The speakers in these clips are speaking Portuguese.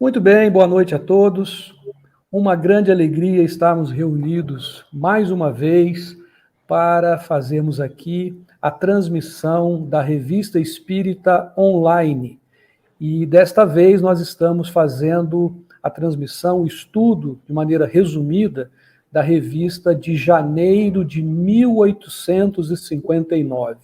Muito bem, boa noite a todos. Uma grande alegria estarmos reunidos mais uma vez para fazermos aqui a transmissão da Revista Espírita online. E desta vez nós estamos fazendo a transmissão, o estudo, de maneira resumida, da revista de janeiro de 1859.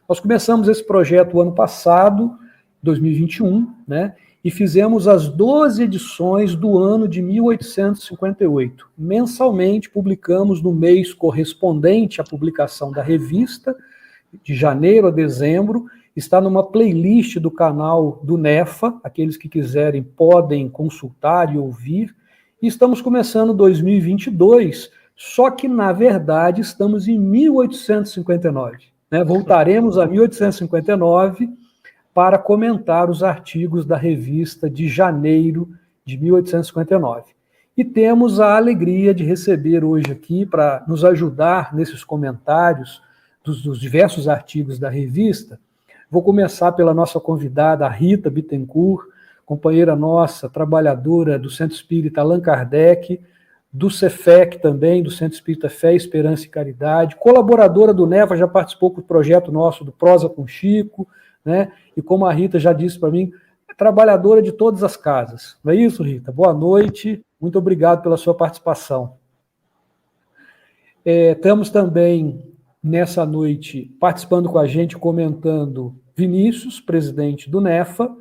Nós começamos esse projeto ano passado, 2021, né? E fizemos as 12 edições do ano de 1858. Mensalmente publicamos no mês correspondente à publicação da revista, de janeiro a dezembro. Está numa playlist do canal do NEFA, aqueles que quiserem podem consultar e ouvir. E estamos começando 2022, só que, na verdade, estamos em 1859. Né? Voltaremos a 1859 para comentar os artigos da revista de janeiro de 1859. E temos a alegria de receber hoje aqui, para nos ajudar nesses comentários dos diversos artigos da revista. Vou começar pela nossa convidada, a Rita Bittencourt, companheira nossa, trabalhadora do Centro Espírita Allan Kardec, do CEFEC também, do Centro Espírita Fé, Esperança e Caridade, colaboradora do NEFA, já participou do projeto nosso do Prosa com Chico, né? E como a Rita já disse para mim, é trabalhadora de todas as casas. Não é isso, Rita? Boa noite, muito obrigado pela sua participação. Estamos também, nessa noite, participando com a gente, comentando Vinícius, presidente do NEFA,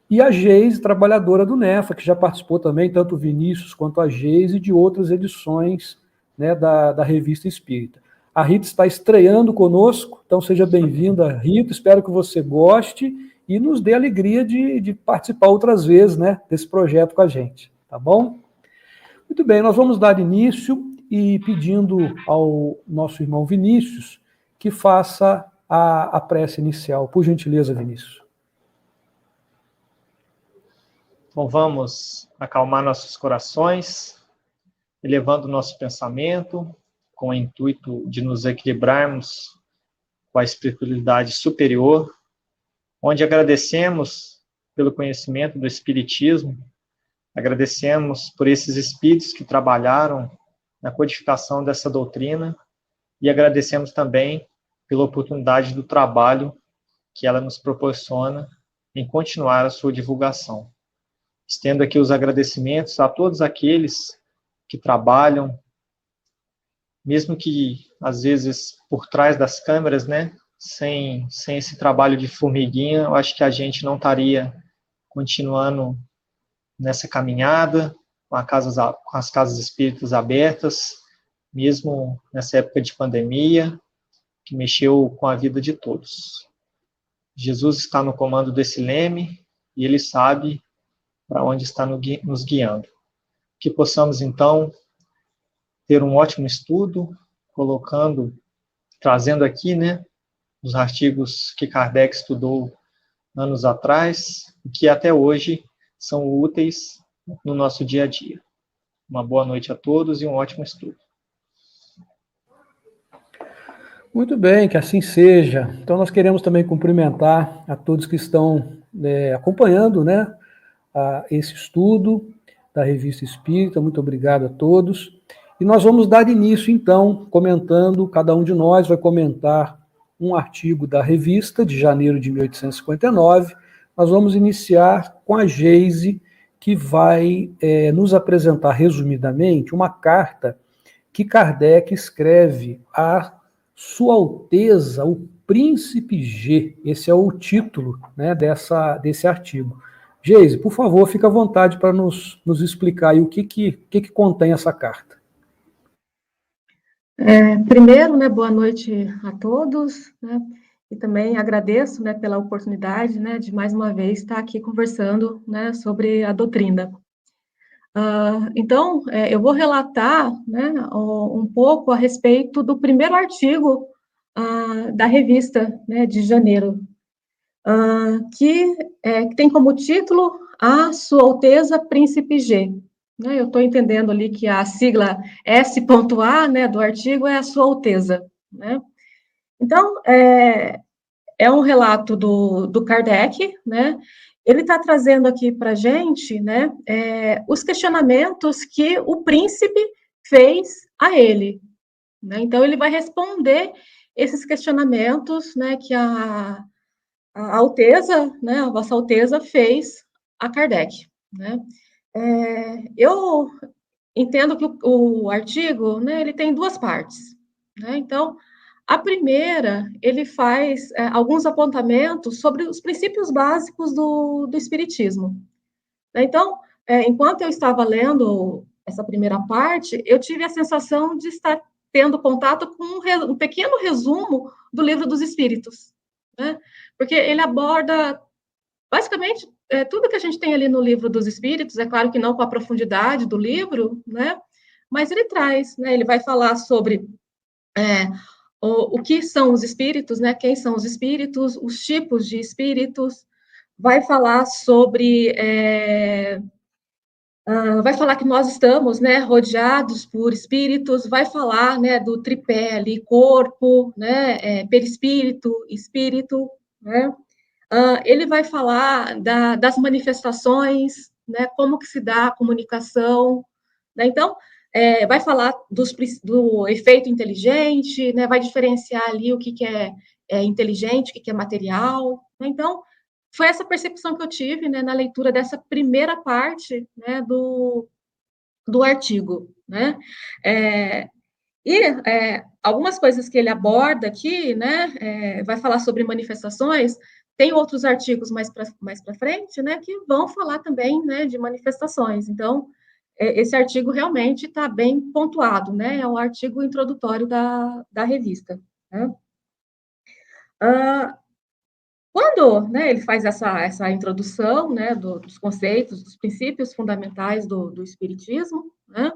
e a Geise, trabalhadora do NEFA, que já participou também, tanto o Vinícius quanto a Geise, de outras edições, né, da Revista Espírita. A Rita está estreando conosco, então seja bem-vinda, Rita, espero que você goste e nos dê a alegria de participar outras vezes, né, desse projeto com a gente, tá bom? Muito bem, nós vamos dar início e pedindo ao nosso irmão Vinícius que faça a prece inicial. Por gentileza, Vinícius. Bom, vamos acalmar nossos corações, elevando nosso pensamento, com o intuito de nos equilibrarmos com a espiritualidade superior, onde agradecemos pelo conhecimento do Espiritismo, agradecemos por esses espíritos que trabalharam na codificação dessa doutrina e agradecemos também pela oportunidade do trabalho que ela nos proporciona em continuar a sua divulgação. Estendo aqui os agradecimentos a todos aqueles que trabalham, mesmo que, às vezes, por trás das câmeras, né, sem esse trabalho de formiguinha, eu acho que a gente não estaria continuando nessa caminhada, com as casas espíritas abertas, mesmo nessa época de pandemia, que mexeu com a vida de todos. Jesus está no comando desse leme, e Ele sabe para onde está nos guiando. Que possamos, então, ter um ótimo estudo, trazendo aqui, né, os artigos que Kardec estudou anos atrás, e que até hoje são úteis no nosso dia a dia. Uma boa noite a todos e um ótimo estudo. Muito bem, que assim seja. Então nós queremos também cumprimentar a todos que estão acompanhando, né, esse estudo da Revista Espírita. Muito obrigado a todos. E nós vamos dar início, então, comentando, cada um de nós vai comentar um artigo da revista de janeiro de 1859. Nós vamos iniciar com a Geise, que vai nos apresentar resumidamente uma carta que Kardec escreve a Sua Alteza, o Príncipe G. Esse é o título, né, desse artigo. Geise, por favor, fica à vontade para nos explicar aí o que contém essa carta. Primeiro, né, boa noite a todos, né, e também agradeço, né, pela oportunidade, né, de mais uma vez estar aqui conversando, né, sobre a doutrina. Então, eu vou relatar, né, um pouco a respeito do primeiro artigo da revista, né, de janeiro, que tem como título A Sua Alteza Príncipe G. Eu estou entendendo ali que a sigla S.A, né, do artigo é a Sua Alteza, né? Então, é um relato do Kardec, né? ele está trazendo aqui para a gente, né, os questionamentos que o príncipe fez a ele, né? Então, ele vai responder esses questionamentos, né, que a Alteza, né, a Vossa Alteza fez a Kardec, né? Eu entendo que o artigo, né, ele tem duas partes, né? Então, a primeira, ele faz alguns apontamentos sobre os princípios básicos do Espiritismo. Então, enquanto eu estava lendo essa primeira parte, eu tive a sensação de estar tendo contato com um pequeno resumo do Livro dos Espíritos, né? Porque ele aborda, basicamente, tudo que a gente tem ali no Livro dos Espíritos, é claro que não com a profundidade do livro, né? Mas ele traz, né? Ele vai falar sobre o que são os espíritos, né? Quem são os espíritos, os tipos de espíritos, vai falar sobre vai falar que nós estamos, né, rodeados por espíritos, vai falar, né, do tripé ali, corpo, né, perispírito, espírito, né? Ele vai falar das manifestações, né, como que se dá a comunicação, né? Então, vai falar do efeito inteligente, né, vai diferenciar ali o que é inteligente, o que é material, né? Então, foi essa percepção que eu tive, né, na leitura dessa primeira parte, né, do artigo, né? Algumas coisas que ele aborda aqui, né, vai falar sobre manifestações, tem outros artigos mais para frente, né, que vão falar também, né, de manifestações. Então, esse artigo realmente está bem pontuado, né, é um artigo introdutório da revista, né? Quando, né, ele faz essa introdução, né, dos conceitos, dos princípios fundamentais do Espiritismo, né,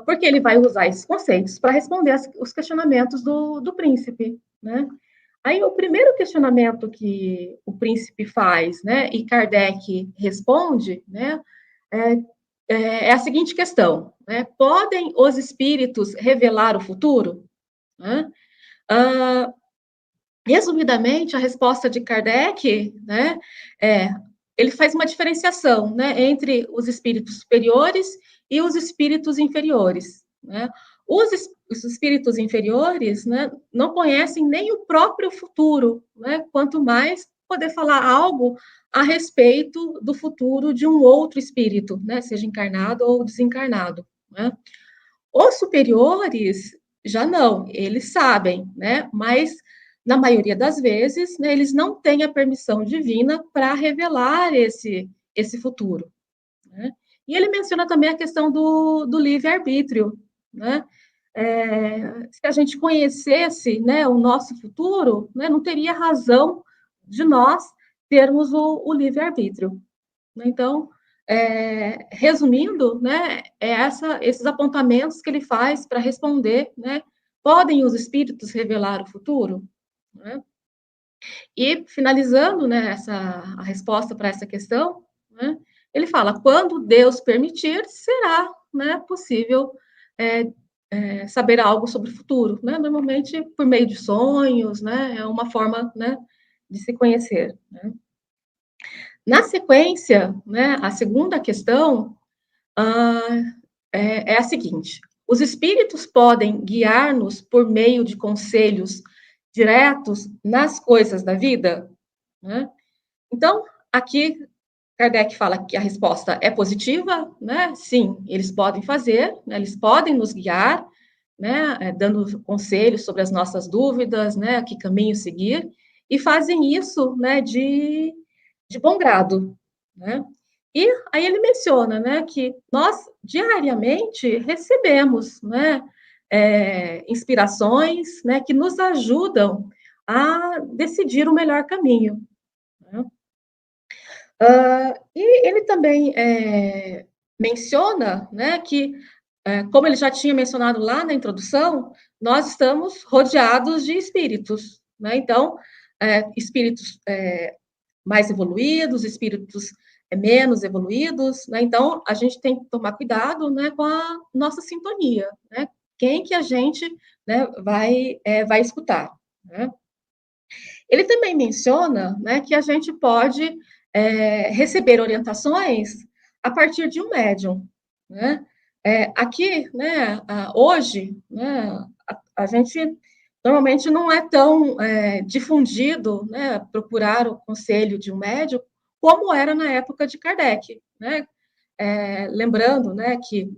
porque ele vai usar esses conceitos para responder os questionamentos do príncipe, né? Aí, o primeiro questionamento que o príncipe faz, né, e Kardec responde, né, é a seguinte questão, né? Podem os espíritos revelar o futuro? Né? Resumidamente, a resposta de Kardec, né, ele faz uma diferenciação, né, entre os espíritos superiores e os espíritos inferiores, né? Os espíritos inferiores, né, não conhecem nem o próprio futuro, né, quanto mais poder falar algo a respeito do futuro de um outro espírito, né, seja encarnado ou desencarnado, né? Os superiores já não, eles sabem, né, mas na maioria das vezes, né, eles não têm a permissão divina para revelar esse futuro, né? E ele menciona também a questão do livre-arbítrio, né? Se a gente conhecesse, né, o nosso futuro, né, não teria razão de nós termos o livre-arbítrio. Então, resumindo, né, esses apontamentos que ele faz para responder, né, podem os espíritos revelar o futuro? Né? E, finalizando, né, a resposta para essa questão, né, ele fala, quando Deus permitir, será, né, possível saber algo sobre o futuro, né, normalmente por meio de sonhos, né, é uma forma, né, de se conhecer, né. Na sequência, né, a segunda questão é a seguinte, os espíritos podem guiar-nos por meio de conselhos diretos nas coisas da vida? Né? Então, aqui, Kardec fala que a resposta é positiva, né? Sim, eles podem fazer, né? Eles podem nos guiar, né? Dando conselhos sobre as nossas dúvidas, né? Que caminho seguir, e fazem isso, né? De bom grado, né? E aí ele menciona, né? Que nós diariamente recebemos, né? Inspirações, né? Que nos ajudam a decidir o melhor caminho. Né? E ele também menciona, né, que, como ele já tinha mencionado lá na introdução, nós estamos rodeados de espíritos, né? Então, espíritos mais evoluídos, espíritos menos evoluídos, né? Então, a gente tem que tomar cuidado, né, com a nossa sintonia, né? Quem que a gente, né, vai escutar, né? Ele também menciona, né, que a gente pode receber orientações a partir de um médium, né? Aqui, né, hoje, né, a gente normalmente não é tão difundido, né, procurar o conselho de um médium como era na época de Kardec, né? Lembrando, né, que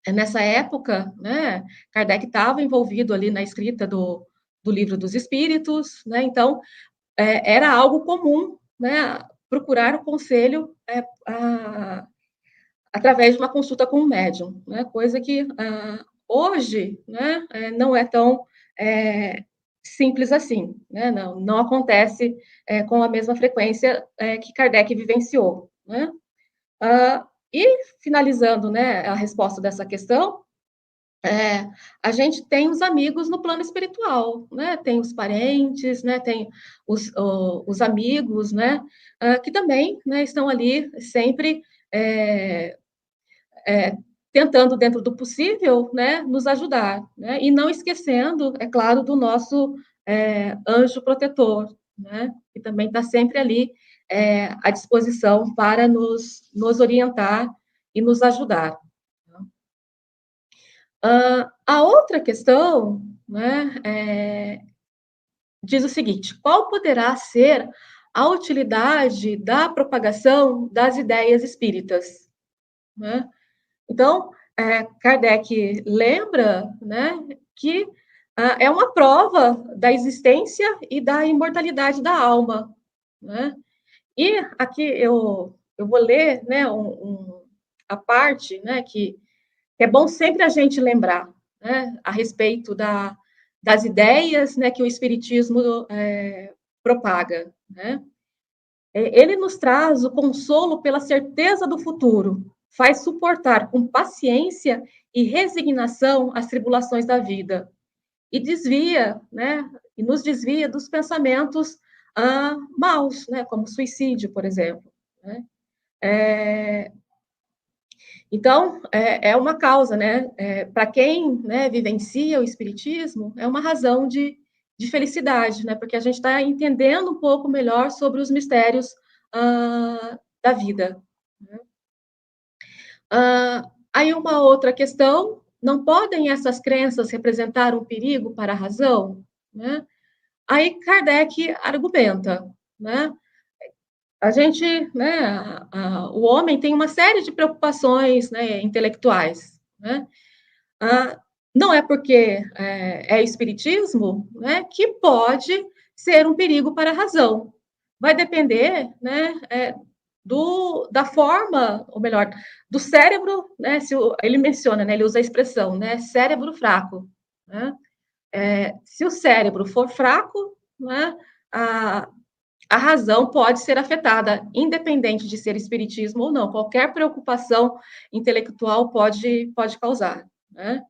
nessa época, né, Kardec estava envolvido ali na escrita do Livro dos Espíritos, né? Então, era algo comum, né, procurar o conselho através de uma consulta com um médium, né? Coisa que hoje, né, não é tão simples assim, né? Não acontece com a mesma frequência que Kardec vivenciou, né? E finalizando, né, a resposta dessa questão, a gente tem os amigos no plano espiritual, né? Tem os parentes, né? Tem os amigos, né? Que também, né, estão ali sempre tentando, dentro do possível, né, nos ajudar, né? E não esquecendo, é claro, do nosso anjo protetor, né? Que também está sempre ali à disposição para nos orientar e nos ajudar. A outra questão, né, diz o seguinte: qual poderá ser a utilidade da propagação das ideias espíritas? Né? Então, Kardec lembra, né, que é uma prova da existência e da imortalidade da alma. Né? E aqui eu vou ler, né, a parte, né, que é bom sempre a gente lembrar, né, a respeito das ideias, né, que o Espiritismo propaga, né? Ele nos traz o consolo pela certeza do futuro, faz suportar com paciência e resignação as tribulações da vida e desvia, né, e nos desvia dos pensamentos maus, né, como suicídio, por exemplo, né? Então, é uma causa, né? Para quem, né, vivencia o espiritismo, é uma razão de felicidade, né? Porque a gente está entendendo um pouco melhor sobre os mistérios da vida. Né? Aí uma outra questão: não podem essas crenças representar um perigo para a razão? Né? Aí Kardec argumenta, né? A gente, né, o homem tem uma série de preocupações, né, intelectuais, né? Não é porque espiritismo, né, que pode ser um perigo para a razão. Vai depender, né, da forma, ou melhor, do cérebro, né? Ele menciona, né, ele usa a expressão, né, cérebro fraco. Né? Se o cérebro for fraco, né, a razão pode ser afetada, independente de ser espiritismo ou não. Qualquer preocupação intelectual pode causar. Né?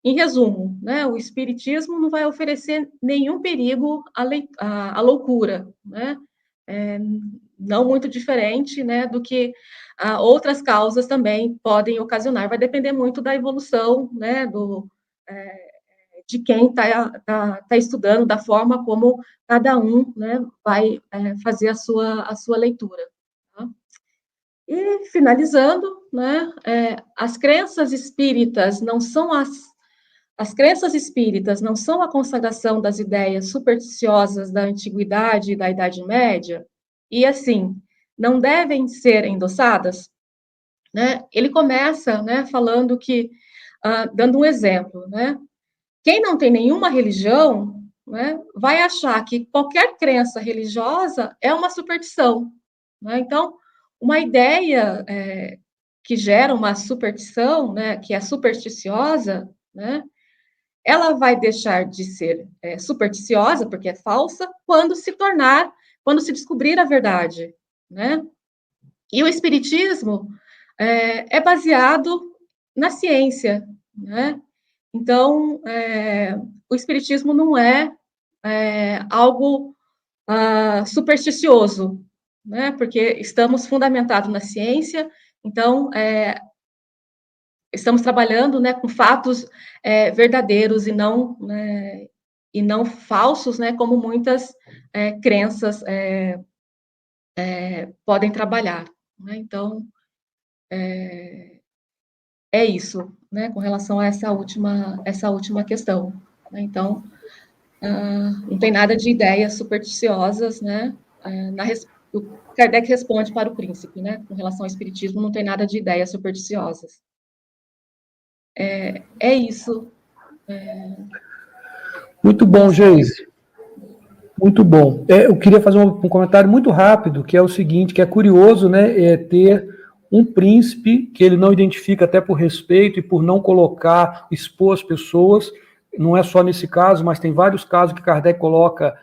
Em resumo, né, o espiritismo não vai oferecer nenhum perigo à loucura, né? Não muito diferente, né, do que outras causas também podem ocasionar. Vai depender muito da evolução, né, de quem está estudando, da forma como cada um, né, vai fazer a sua leitura. Tá? E, finalizando, né, as crenças espíritas não são as crenças espíritas não são a consagração das ideias supersticiosas da antiguidade e da Idade Média, e, assim, não devem ser endossadas? Né? Ele começa, né, falando que, dando um exemplo, né? Quem não tem nenhuma religião, né, vai achar que qualquer crença religiosa é uma superstição. Né? Então, uma ideia que gera uma superstição, né, que é supersticiosa, né, ela vai deixar de ser supersticiosa, porque é falsa, quando se descobrir a verdade. Né? E o Espiritismo é baseado na ciência. Né? Então, o Espiritismo não é algo supersticioso, né? Porque estamos fundamentados na ciência, então, estamos trabalhando, né, com fatos verdadeiros e não falsos, né, como muitas crenças podem trabalhar, né? Então, é isso, né, com relação a essa última questão, né? Então, não tem nada de ideias supersticiosas, né? O Kardec responde para o príncipe, né? Com relação ao espiritismo, não tem nada de ideias supersticiosas. É isso. Muito bom, Geise. Muito bom. Eu queria fazer um comentário muito rápido, que é o seguinte, que é curioso, né, ter um príncipe que ele não identifica até por respeito e por não expor as pessoas, não é só nesse caso, mas tem vários casos que Kardec coloca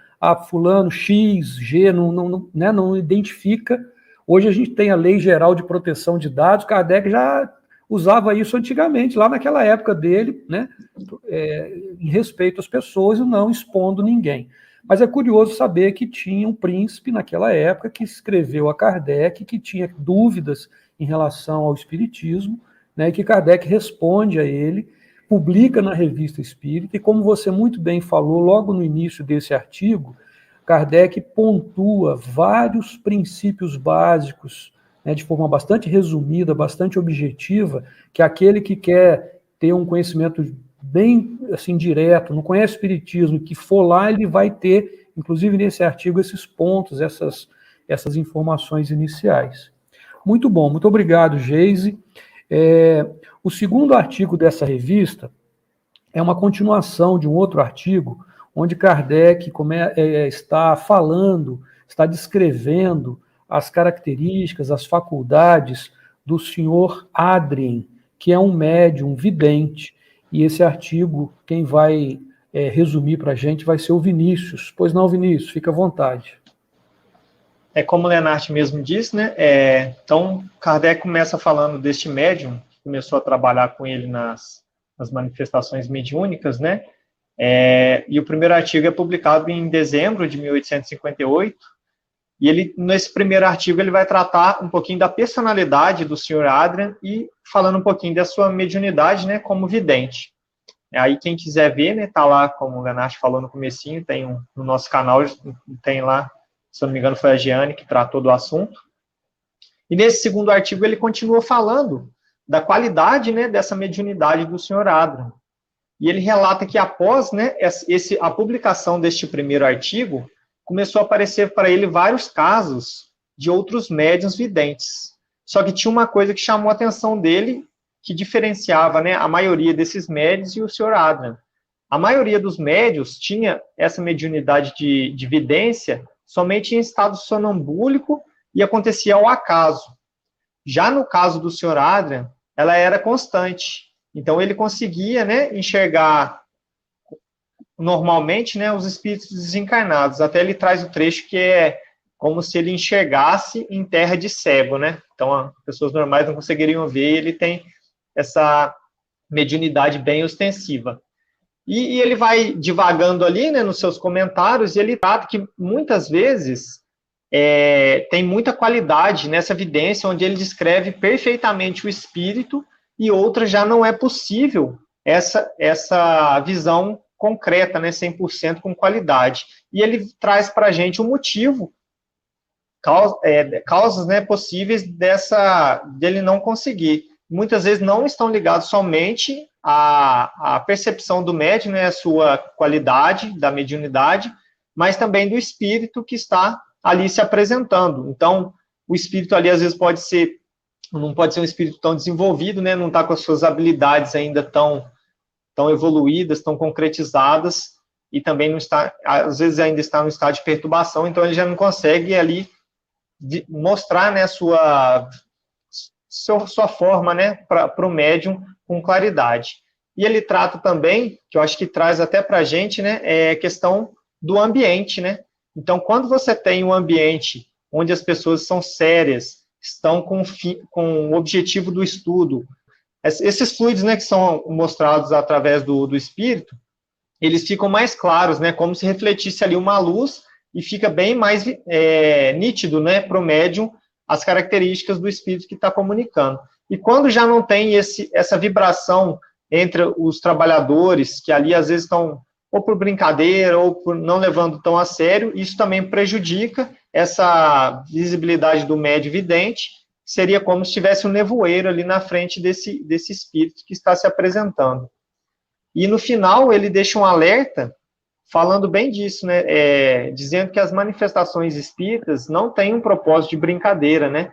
fulano, X, G, não identifica. Hoje a gente tem a Lei Geral de Proteção de Dados, Kardec já usava isso antigamente, lá naquela época dele, né, em respeito às pessoas e não expondo ninguém. Mas é curioso saber que tinha um príncipe naquela época que escreveu a Kardec, que tinha dúvidas em relação ao espiritismo, né, e que Kardec responde a ele, publica na Revista Espírita, e como você muito bem falou logo no início desse artigo, Kardec pontua vários princípios básicos, né, de forma bastante resumida, bastante objetiva, que aquele que quer ter um conhecimento bem assim direto, não conhece espiritismo, que for lá, ele vai ter, inclusive nesse artigo, esses pontos, essas informações iniciais. Muito bom, muito obrigado, Geise. O segundo artigo dessa revista é uma continuação de um outro artigo, onde Kardec está falando, está descrevendo as características, as faculdades do senhor Adrien, que é um médium vidente, e esse artigo, quem vai resumir para a gente vai ser o Vinícius. Pois não, Vinícius, fica à vontade. Como o Lenart mesmo disse, né? Então, Kardec começa falando deste médium, que começou a trabalhar com ele nas manifestações mediúnicas, né? E o primeiro artigo é publicado em dezembro de 1858, e ele, nesse primeiro artigo, ele vai tratar um pouquinho da personalidade do Sr. Adrien e falando um pouquinho da sua mediunidade, né, como vidente. Aí quem quiser ver, né, tá lá, como o Lenart falou no comecinho, tem no nosso canal, tem lá, se eu não me engano foi a Giane que tratou do assunto. E nesse segundo artigo ele continua falando da qualidade, né, dessa mediunidade do Sr. Adrien. E ele relata que após, né, a publicação deste primeiro artigo, começou a aparecer para ele vários casos de outros médiuns videntes. Só que tinha uma coisa que chamou a atenção dele, que diferenciava, né, a maioria desses médiuns e o Sr. Adrien. A maioria dos médiuns tinha essa mediunidade de vidência somente em estado sonambúlico e acontecia ao acaso. Já no caso do Sr. Adrien, ela era constante. Então ele conseguia, né, enxergar normalmente, né, os espíritos desencarnados. Até ele traz o trecho que é como se ele enxergasse em terra de cego, né? Então, as pessoas normais não conseguiriam ver, e ele tem essa mediunidade bem ostensiva. E ele vai divagando ali, né, nos seus comentários, e ele trata que muitas vezes tem muita qualidade nessa evidência, onde ele descreve perfeitamente o espírito, e outra já não é possível essa visão concreta, né, 100% com qualidade. E ele traz para a gente um motivo, causas, né, possíveis dele não conseguir. Muitas vezes não estão ligados somente à percepção do médium, né, a sua qualidade da mediunidade, mas também do espírito que está ali se apresentando. Então, o espírito ali às vezes não pode ser um espírito tão desenvolvido, né, não está com as suas habilidades ainda tão evoluídas, tão concretizadas, e também não está, às vezes ainda está no estado de perturbação, então ele já não consegue ali mostrar, né, sua forma, né, para o médium com claridade. E ele trata também, que eu acho que traz até para a gente, né, a questão do ambiente, né? Então, quando você tem um ambiente onde as pessoas são sérias, estão com o objetivo do estudo, esses fluidos, né, que são mostrados através do espírito, eles ficam mais claros, né, como se refletisse ali uma luz, e fica bem mais nítido, né, para o médium as características do espírito que está comunicando. E quando já não tem essa vibração entre os trabalhadores, que ali às vezes estão ou por brincadeira, ou por não levando tão a sério, isso também prejudica, essa visibilidade do médio vidente seria como se tivesse um nevoeiro ali na frente desse espírito que está se apresentando. E no final ele deixa um alerta falando bem disso, né? Dizendo que as manifestações espíritas não têm um propósito de brincadeira, né?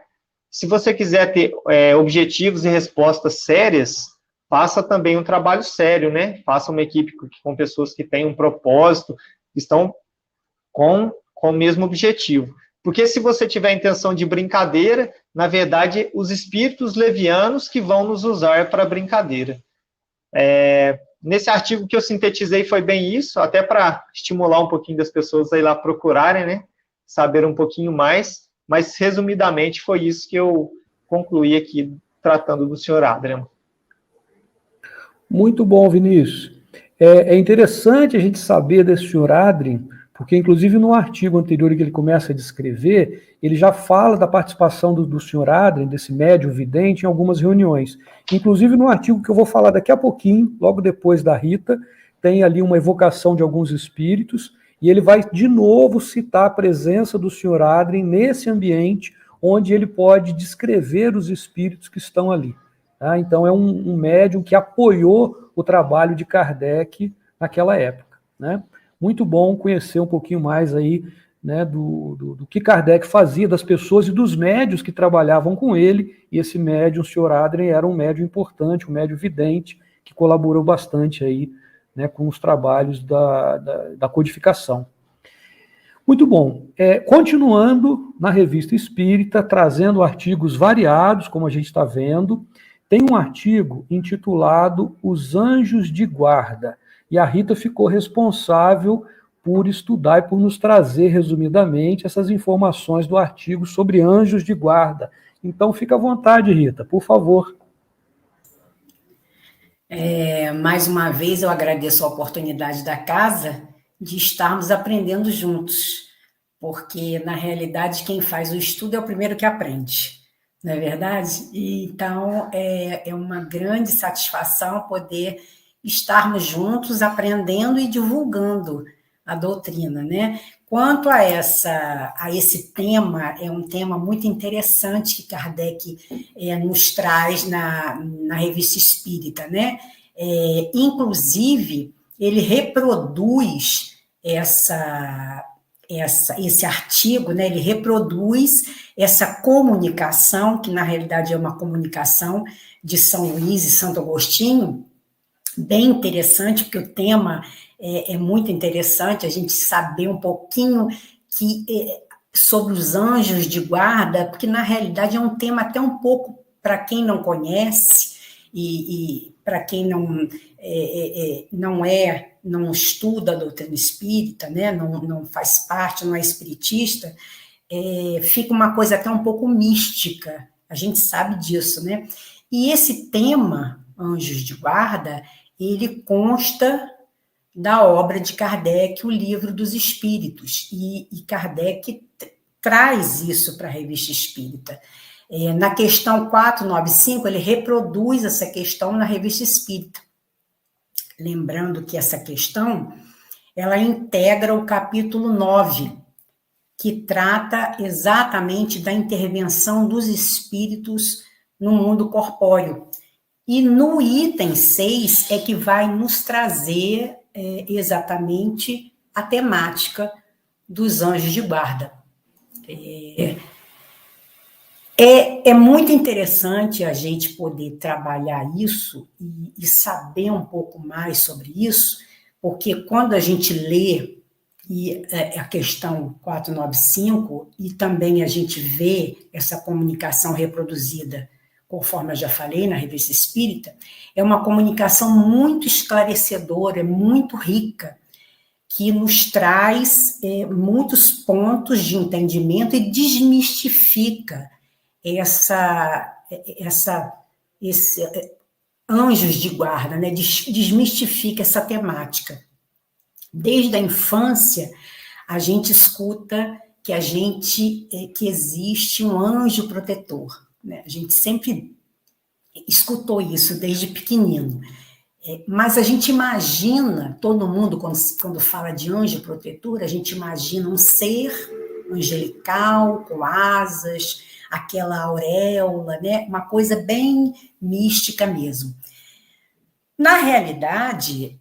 Se você quiser ter objetivos e respostas sérias, faça também um trabalho sério, né? Faça uma equipe com pessoas que têm um propósito, que estão com o mesmo objetivo. Porque se você tiver a intenção de brincadeira, na verdade, os espíritos levianos que vão nos usar para brincadeira. Nesse artigo que eu sintetizei foi bem isso, até para estimular um pouquinho das pessoas a ir lá procurarem, né? Saber um pouquinho mais, mas resumidamente foi isso que eu concluí aqui tratando do senhor Adrian. Muito bom, Vinícius. É interessante a gente saber desse senhor Adrian, porque, inclusive, no artigo anterior que ele começa a descrever, ele já fala da participação do senhor Adrian, desse médium vidente, em algumas reuniões. Inclusive, no artigo que eu vou falar daqui a pouquinho, logo depois da Rita, tem ali uma evocação de alguns espíritos, e ele vai, de novo, citar a presença do senhor Adrian nesse ambiente, onde ele pode descrever os espíritos que estão ali. Tá? Então, é um médium que apoiou o trabalho de Kardec naquela época, né? Muito bom conhecer um pouquinho mais aí, né, do que Kardec fazia, das pessoas e dos médios que trabalhavam com ele, e esse médium, o senhor Adrian, era um médium importante, um médium vidente, que colaborou bastante aí, né, com os trabalhos da codificação. Muito bom. Continuando na Revista Espírita, trazendo artigos variados, como a gente está vendo, tem um artigo intitulado Os Anjos de Guarda, e a Rita ficou responsável por estudar e por nos trazer, resumidamente, essas informações do artigo sobre anjos de guarda. Então, fica à vontade, Rita, por favor. Mais uma vez, eu agradeço a oportunidade da casa de estarmos aprendendo juntos, porque, na realidade, quem faz o estudo é o primeiro que aprende, não é verdade? Então, é uma grande satisfação poder estarmos juntos aprendendo e divulgando a doutrina, né? Quanto a esse tema, é um tema muito interessante que Kardec nos traz na Revista Espírita, né? Inclusive, ele reproduz esse artigo, né? Ele reproduz essa comunicação, que na realidade é uma comunicação de São Luís e Santo Agostinho, bem interessante, porque o tema é muito interessante, a gente saber um pouquinho sobre os anjos de guarda, porque na realidade é um tema até um pouco, para quem não conhece, e para quem não estuda a doutrina espírita, né, não faz parte, não é espiritista, fica uma coisa até um pouco mística, a gente sabe disso, né? E esse tema, anjos de guarda, ele consta da obra de Kardec, o Livro dos Espíritos, e Kardec traz isso para a Revista Espírita. Na questão 495, ele reproduz essa questão na Revista Espírita. Lembrando que essa questão, ela integra o capítulo 9, que trata exatamente da intervenção dos espíritos no mundo corpóreo. E no item 6 é que vai nos trazer exatamente a temática dos anjos de guarda. É muito interessante a gente poder trabalhar isso e saber um pouco mais sobre isso, porque quando a gente lê a questão 495 e também a gente vê essa comunicação reproduzida, conforme eu já falei, na Revista Espírita, é uma comunicação muito esclarecedora, muito rica, que nos traz muitos pontos de entendimento e desmistifica esse anjos de guarda, né? Desmistifica essa temática. Desde a infância, a gente escuta que existe um anjo protetor. A gente sempre escutou isso desde pequenino, mas a gente imagina, todo mundo, quando fala de anjo protetor, a gente imagina um ser angelical, com asas, aquela auréola, né? Uma coisa bem mística mesmo. Na realidade,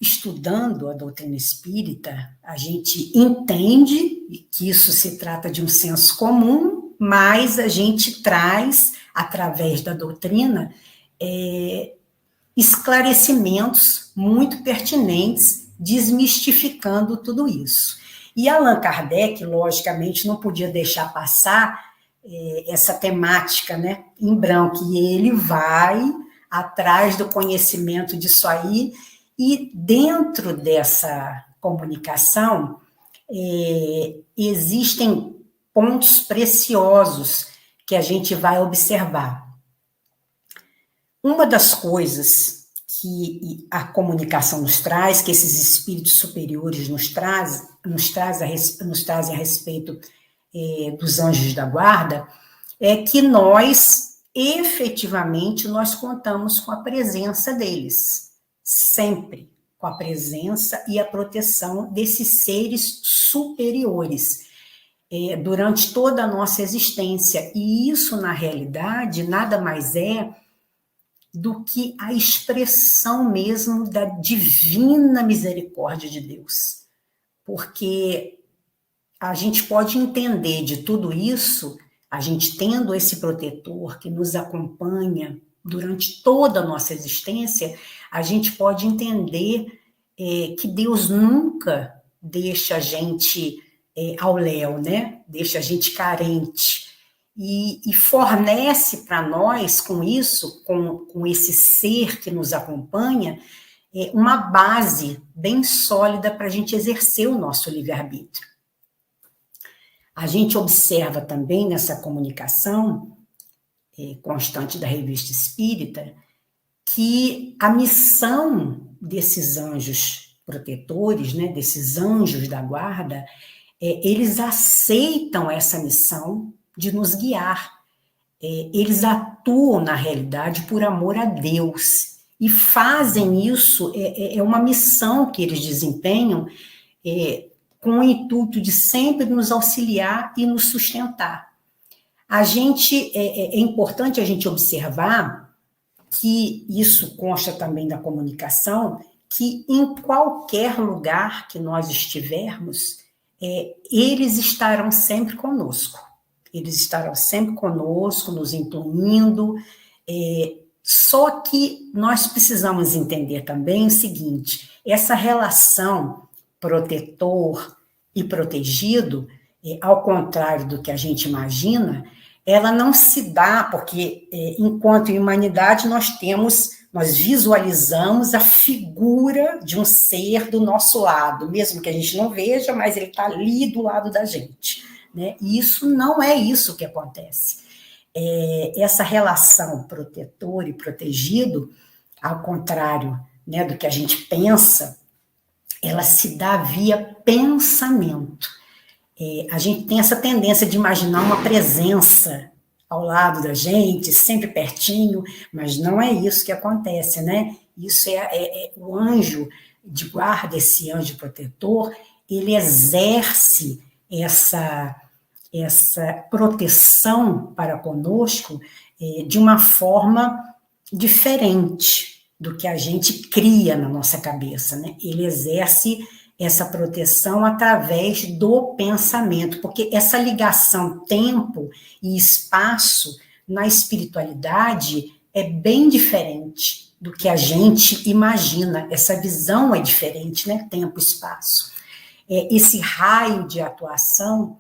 estudando a doutrina espírita, a gente entende que isso se trata de um senso comum, mas a gente traz, através da doutrina, esclarecimentos muito pertinentes, desmistificando tudo isso. E Allan Kardec, logicamente, não podia deixar passar essa temática, né, em branco, e ele vai atrás do conhecimento disso aí, e dentro dessa comunicação existem pontos preciosos que a gente vai observar. Uma das coisas que a comunicação nos traz, que esses espíritos superiores nos trazem a respeito dos anjos da guarda, é que nós, efetivamente, nós contamos com a presença deles, sempre com a presença e a proteção desses seres superiores, durante toda a nossa existência. E isso, na realidade, nada mais é do que a expressão mesmo da divina misericórdia de Deus. Porque a gente pode entender de tudo isso, a gente tendo esse protetor que nos acompanha durante toda a nossa existência, a gente pode entender que Deus nunca deixa a gente ao léu, né? Deixa a gente carente. E fornece para nós, com isso, com esse ser que nos acompanha, uma base bem sólida para a gente exercer o nosso livre-arbítrio. A gente observa também nessa comunicação constante da Revista Espírita que a missão desses anjos protetores, né, desses anjos da guarda, eles aceitam essa missão de nos guiar. Eles atuam, na realidade, por amor a Deus, e fazem isso, é uma missão que eles desempenham com o intuito de sempre nos auxiliar e nos sustentar. É importante a gente observar que isso consta também da comunicação, que em qualquer lugar que nós estivermos, eles estarão sempre conosco. Eles estarão sempre conosco, nos incluindo, só que nós precisamos entender também o seguinte: essa relação protetor e protegido, ao contrário do que a gente imagina, ela não se dá porque, enquanto humanidade, nós visualizamos a figura de um ser do nosso lado, mesmo que a gente não veja, mas ele está ali do lado da gente, né? E isso não é isso que acontece. Essa relação protetor e protegido, ao contrário, né, do que a gente pensa, ela se dá via pensamento. A gente tem essa tendência de imaginar uma presença ao lado da gente, sempre pertinho, mas não é isso que acontece, né? Isso o anjo de guarda, esse anjo protetor, ele exerce essa proteção para conosco de uma forma diferente do que a gente cria na nossa cabeça, né? Ele exerce essa proteção através do pensamento, porque essa ligação tempo e espaço na espiritualidade é bem diferente do que a gente imagina. Essa visão é diferente, né? Tempo e espaço. Esse raio de atuação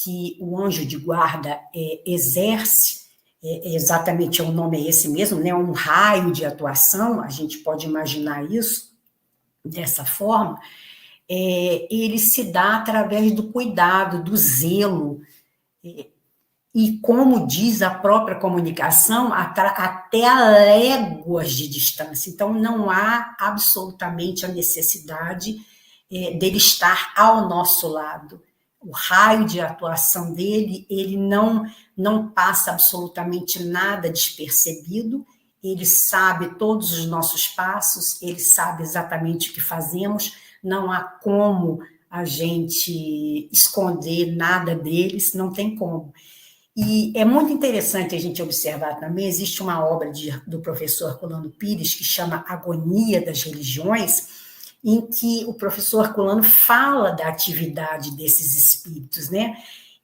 que o anjo de guarda exerce, exatamente o nome é esse mesmo, né? Um raio de atuação, a gente pode imaginar isso dessa forma. Ele se dá através do cuidado, do zelo, e como diz a própria comunicação, até a léguas de distância. Então, não há absolutamente a necessidade dele estar ao nosso lado. O raio de atuação dele, ele não passa absolutamente nada despercebido, ele sabe todos os nossos passos, ele sabe exatamente o que fazemos, não há como a gente esconder nada deles, não tem como. E é muito interessante a gente observar também, existe uma obra do professor Herculano Pires que chama Agonia das Religiões, em que o professor Herculano fala da atividade desses espíritos, né?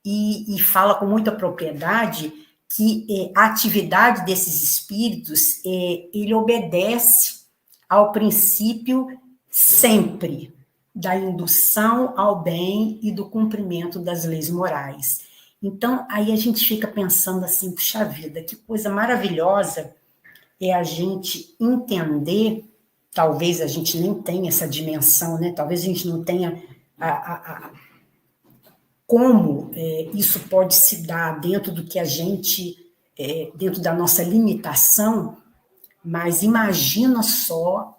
E fala com muita propriedade que a atividade desses espíritos, ele obedece ao princípio sempre da indução ao bem e do cumprimento das leis morais. Então, aí a gente fica pensando assim, puxa vida, que coisa maravilhosa é a gente entender, talvez a gente nem tenha essa dimensão, né? Talvez a gente não tenha como isso pode se dar dentro do que a gente, dentro da nossa limitação, mas imagina só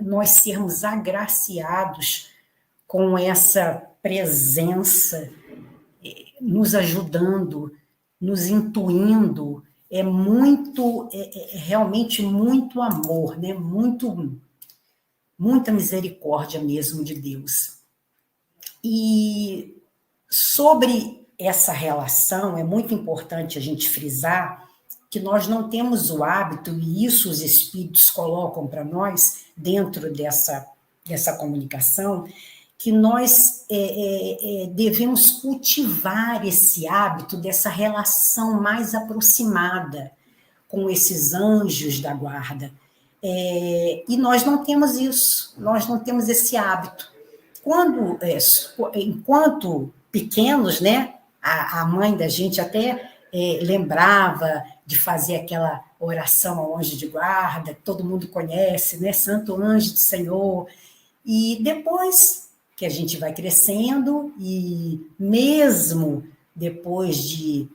nós sermos agraciados com essa presença nos ajudando, nos intuindo, realmente muito amor, né? Muita misericórdia mesmo de Deus. E sobre essa relação, é muito importante a gente frisar que nós não temos o hábito, e isso os espíritos colocam para nós, dentro dessa comunicação, que nós devemos cultivar esse hábito dessa relação mais aproximada com esses anjos da guarda. E nós não temos isso, nós não temos esse hábito. Enquanto pequenos, né, a mãe da gente até lembrava de fazer aquela oração ao anjo de guarda, que todo mundo conhece, né, Santo Anjo do Senhor, e depois que a gente vai crescendo, e mesmo depois de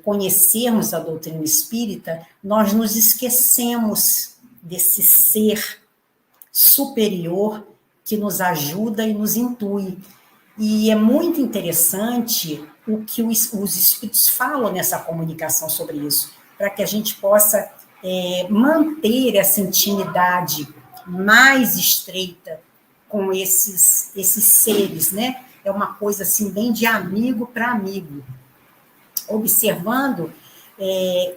conhecermos a doutrina espírita, nós nos esquecemos desse ser superior que nos ajuda e nos intui. E é muito interessante o que os espíritos falam nessa comunicação sobre isso, para que a gente possa manter essa intimidade mais estreita com esses seres, né? É uma coisa assim, bem de amigo para amigo, observando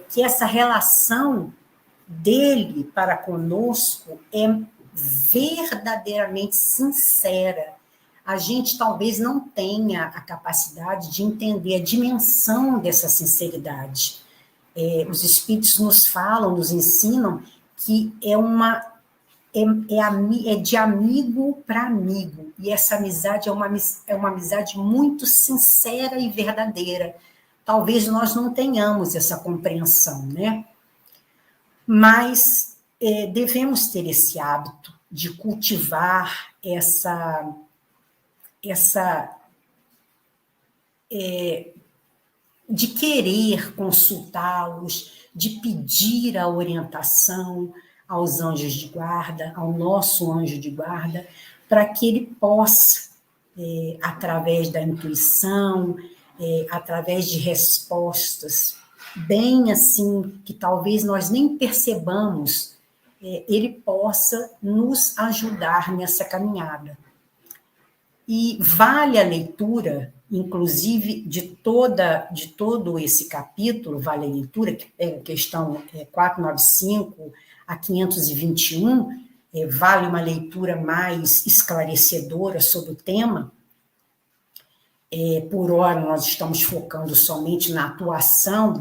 que essa relação dele para conosco é verdadeiramente sincera. A gente talvez não tenha a capacidade de entender a dimensão dessa sinceridade. Os espíritos nos falam, nos ensinam que é de amigo para amigo, e essa amizade é uma amizade muito sincera e verdadeira. Talvez nós não tenhamos essa compreensão, né? Mas devemos ter esse hábito de cultivar de querer consultá-los, de pedir a orientação aos anjos de guarda, ao nosso anjo de guarda, para que ele possa, através da intuição, através de respostas, bem assim, que talvez nós nem percebamos, ele possa nos ajudar nessa caminhada. E vale a leitura, inclusive, de todo esse capítulo, vale a leitura, que é a questão 495 a 521, vale uma leitura mais esclarecedora sobre o tema. Por hora, nós estamos focando somente na atuação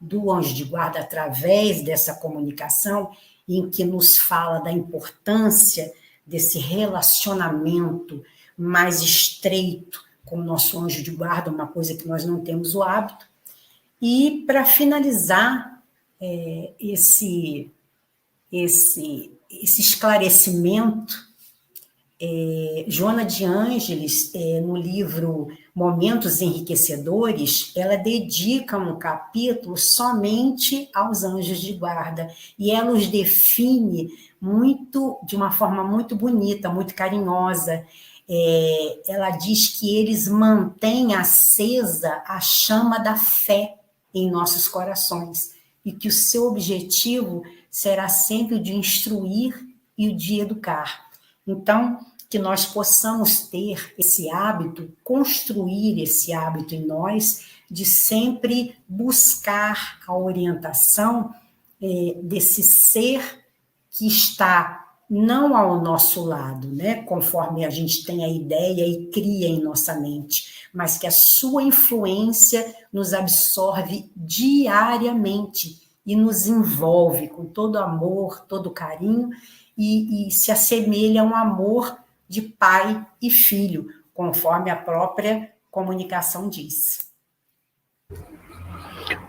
do anjo de guarda através dessa comunicação, em que nos fala da importância desse relacionamento mais estreito com o nosso anjo de guarda, uma coisa que nós não temos o hábito. E, para finalizar esse esclarecimento, Joana de Ângeles, no livro Momentos Enriquecedores, ela dedica um capítulo somente aos anjos de guarda, e ela os define de uma forma muito bonita, muito carinhosa. Ela diz que eles mantêm acesa a chama da fé em nossos corações, e que o seu objetivo será sempre o de instruir e o de educar. Então, que nós possamos ter esse hábito, construir esse hábito em nós, de sempre buscar a orientação desse ser que está não ao nosso lado, né, conforme a gente tem a ideia e cria em nossa mente, mas que a sua influência nos absorve diariamente e nos envolve com todo amor, todo carinho, e se assemelha a um amor de pai e filho, conforme a própria comunicação diz.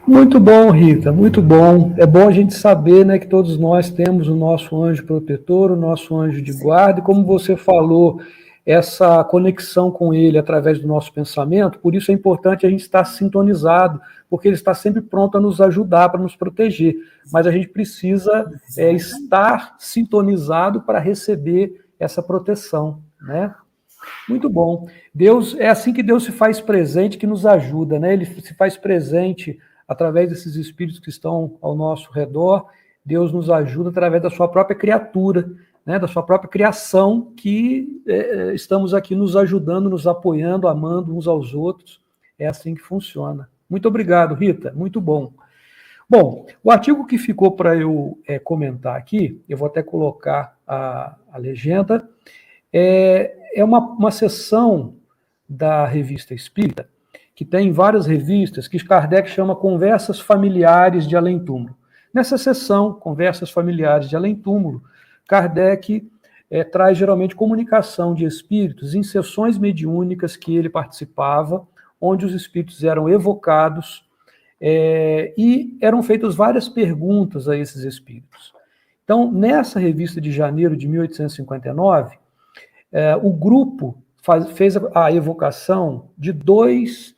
Muito bom, Rita, muito bom. É bom a gente saber, né, que todos nós temos o nosso anjo protetor, o nosso anjo de guarda, e como você falou, essa conexão com ele através do nosso pensamento, por isso é importante a gente estar sintonizado, porque ele está sempre pronto a nos ajudar, para nos proteger, mas a gente precisa estar sintonizado para receber essa proteção, né? Muito bom. Deus, é assim que Deus se faz presente, que nos ajuda, né? Ele se faz presente através desses espíritos que estão ao nosso redor. Deus nos ajuda através da sua própria criatura, né? Da sua própria criação, que estamos aqui nos ajudando, nos apoiando, amando uns aos outros. É assim que funciona. Muito obrigado, Rita. Muito bom. Bom, o artigo que ficou para eu comentar aqui, eu vou até colocar a legenda, é uma seção da Revista Espírita, que tem várias revistas, que Kardec chama Conversas Familiares de Além-Túmulo. Nessa seção, Conversas Familiares de Além-Túmulo, Kardec traz geralmente comunicação de espíritos em sessões mediúnicas que ele participava, onde os espíritos eram evocados e eram feitas várias perguntas a esses espíritos. Então, nessa revista de janeiro de 1859, o grupo fez a evocação de 2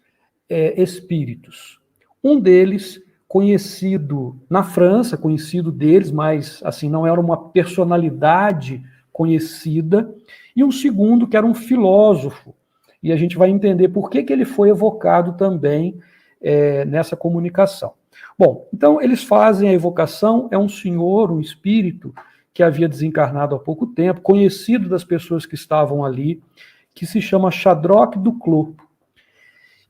espíritos. Um deles, conhecido na França, conhecido deles, mas assim não era uma personalidade conhecida, e um segundo que era um filósofo, e a gente vai entender por que ele foi evocado também nessa comunicação. Bom, então eles fazem a evocação, é um senhor, um espírito, que havia desencarnado há pouco tempo, conhecido das pessoas que estavam ali, que se chama Chadroc Duclos.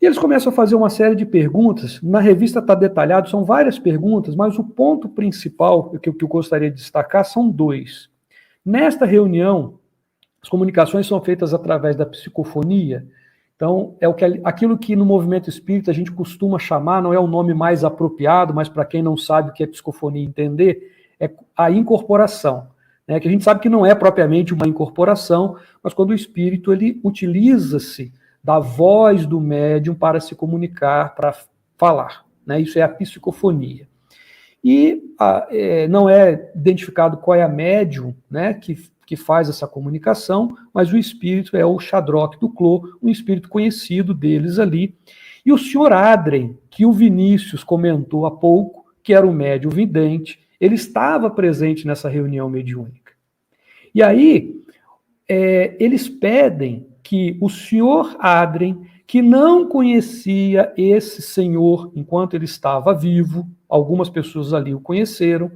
E eles começam a fazer uma série de perguntas, na revista está detalhado, são várias perguntas, mas o ponto principal que eu gostaria de destacar são 2. Nesta reunião, as comunicações são feitas através da psicofonia, então aquilo que no movimento espírita a gente costuma chamar, não é o nome mais apropriado, mas para quem não sabe o que é psicofonia entender, é a incorporação, né, que a gente sabe que não é propriamente uma incorporação, mas quando o espírito ele utiliza-se da voz do médium para se comunicar, para falar, né, isso é a psicofonia. E não é identificado qual é a médium, né, que faz essa comunicação, mas o espírito é o Chadroc Duclos, um espírito conhecido deles ali, e o senhor Adrien, que o Vinícius comentou há pouco, que era um médium vidente, ele estava presente nessa reunião mediúnica. E aí, eles pedem que o senhor Adrien, que não conhecia esse senhor enquanto ele estava vivo, algumas pessoas ali o conheceram,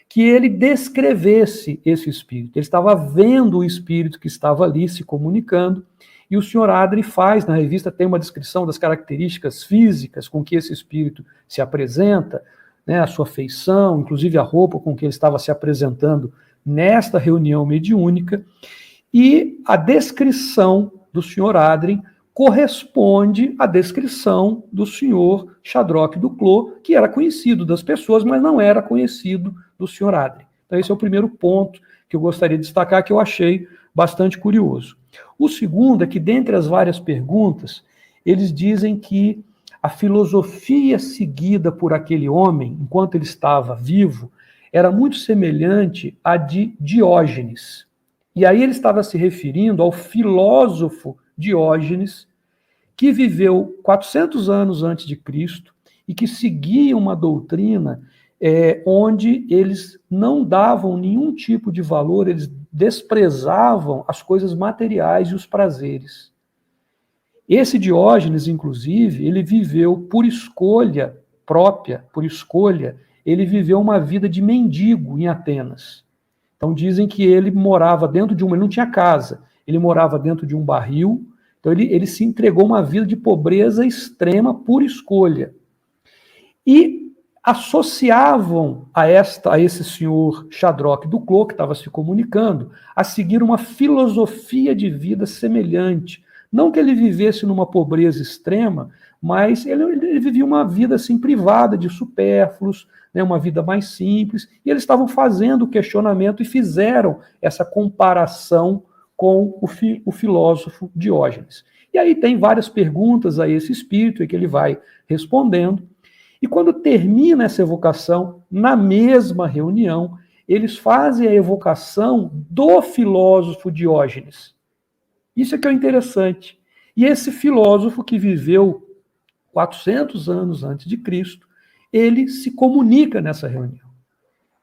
que ele descrevesse esse espírito. Ele estava vendo o espírito que estava ali se comunicando, e o senhor Adrien faz, na revista tem uma descrição das características físicas com que esse espírito se apresenta, né, a sua feição, inclusive a roupa com que ele estava se apresentando nesta reunião mediúnica, e a descrição do senhor Adrien corresponde à descrição do senhor Chadroc Duclos, que era conhecido das pessoas, mas não era conhecido do senhor Adrien. Então esse é o primeiro ponto que eu gostaria de destacar, que eu achei bastante curioso. O segundo é que, dentre as várias perguntas, eles dizem que a filosofia seguida por aquele homem, enquanto ele estava vivo, era muito semelhante à de Diógenes. E aí ele estava se referindo ao filósofo Diógenes, que viveu 400 anos antes de Cristo e que seguia uma doutrina onde eles não davam nenhum tipo de valor, eles desprezavam as coisas materiais e os prazeres. Esse Diógenes, inclusive, ele viveu por escolha própria, por escolha, ele viveu uma vida de mendigo em Atenas. Então dizem que ele morava dentro de ele não tinha casa, ele morava dentro de um barril, então ele se entregou uma vida de pobreza extrema por escolha. E associavam a esse senhor Shadrock Duclos, que estava se comunicando, a seguir uma filosofia de vida semelhante. Não que ele vivesse numa pobreza extrema, mas ele vivia uma vida assim, privada de supérfluos, né, uma vida mais simples, e eles estavam fazendo o questionamento e fizeram essa comparação com o filósofo Diógenes. E aí tem várias perguntas a esse espírito, e que ele vai respondendo. E quando termina essa evocação, na mesma reunião, eles fazem a evocação do filósofo Diógenes. Isso é que é interessante. E esse filósofo que viveu 400 anos antes de Cristo, ele se comunica nessa reunião.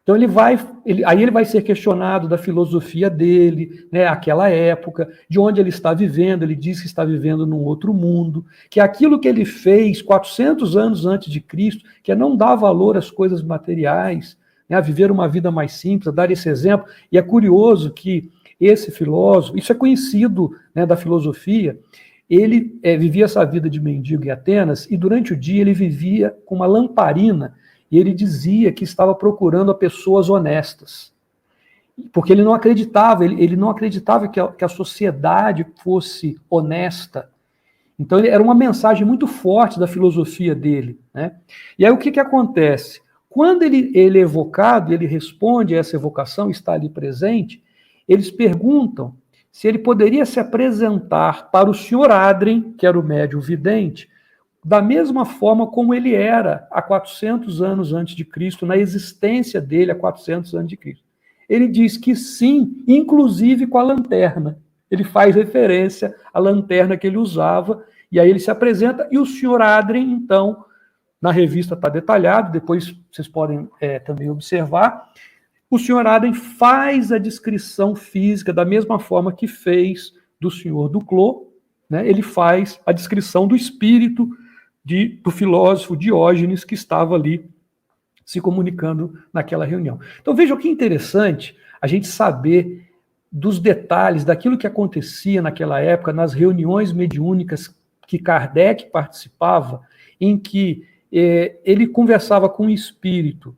Então aí ele vai ser questionado da filosofia dele, né, aquela época, de onde ele está vivendo. Ele diz que está vivendo num outro mundo, que aquilo que ele fez 400 anos antes de Cristo, que é não dar valor às coisas materiais, né, a viver uma vida mais simples, a dar esse exemplo. E é curioso que esse filósofo, isso é conhecido, né, da filosofia, ele vivia essa vida de mendigo em Atenas, e durante o dia ele vivia com uma lamparina, e ele dizia que estava procurando a pessoas honestas. Porque ele não acreditava, ele não acreditava que a sociedade fosse honesta. Então era uma mensagem muito forte da filosofia dele, né? E aí o que acontece? Quando ele é evocado, ele responde a essa evocação, está ali presente, eles perguntam se ele poderia se apresentar para o senhor Adrien, que era o médium vidente, da mesma forma como ele era há 400 anos antes de Cristo, na existência dele há 400 anos de Cristo. Ele diz que sim, inclusive com a lanterna. Ele faz referência à lanterna que ele usava, e aí ele se apresenta, e o senhor Adrien, então, na revista está detalhado, depois vocês podem também observar, o senhor Adrien faz a descrição física da mesma forma que fez do senhor Duclos, né? Ele faz a descrição do espírito do filósofo Diógenes que estava ali se comunicando naquela reunião. Então vejam que interessante a gente saber dos detalhes daquilo que acontecia naquela época, nas reuniões mediúnicas que Kardec participava, em que ele conversava com o espírito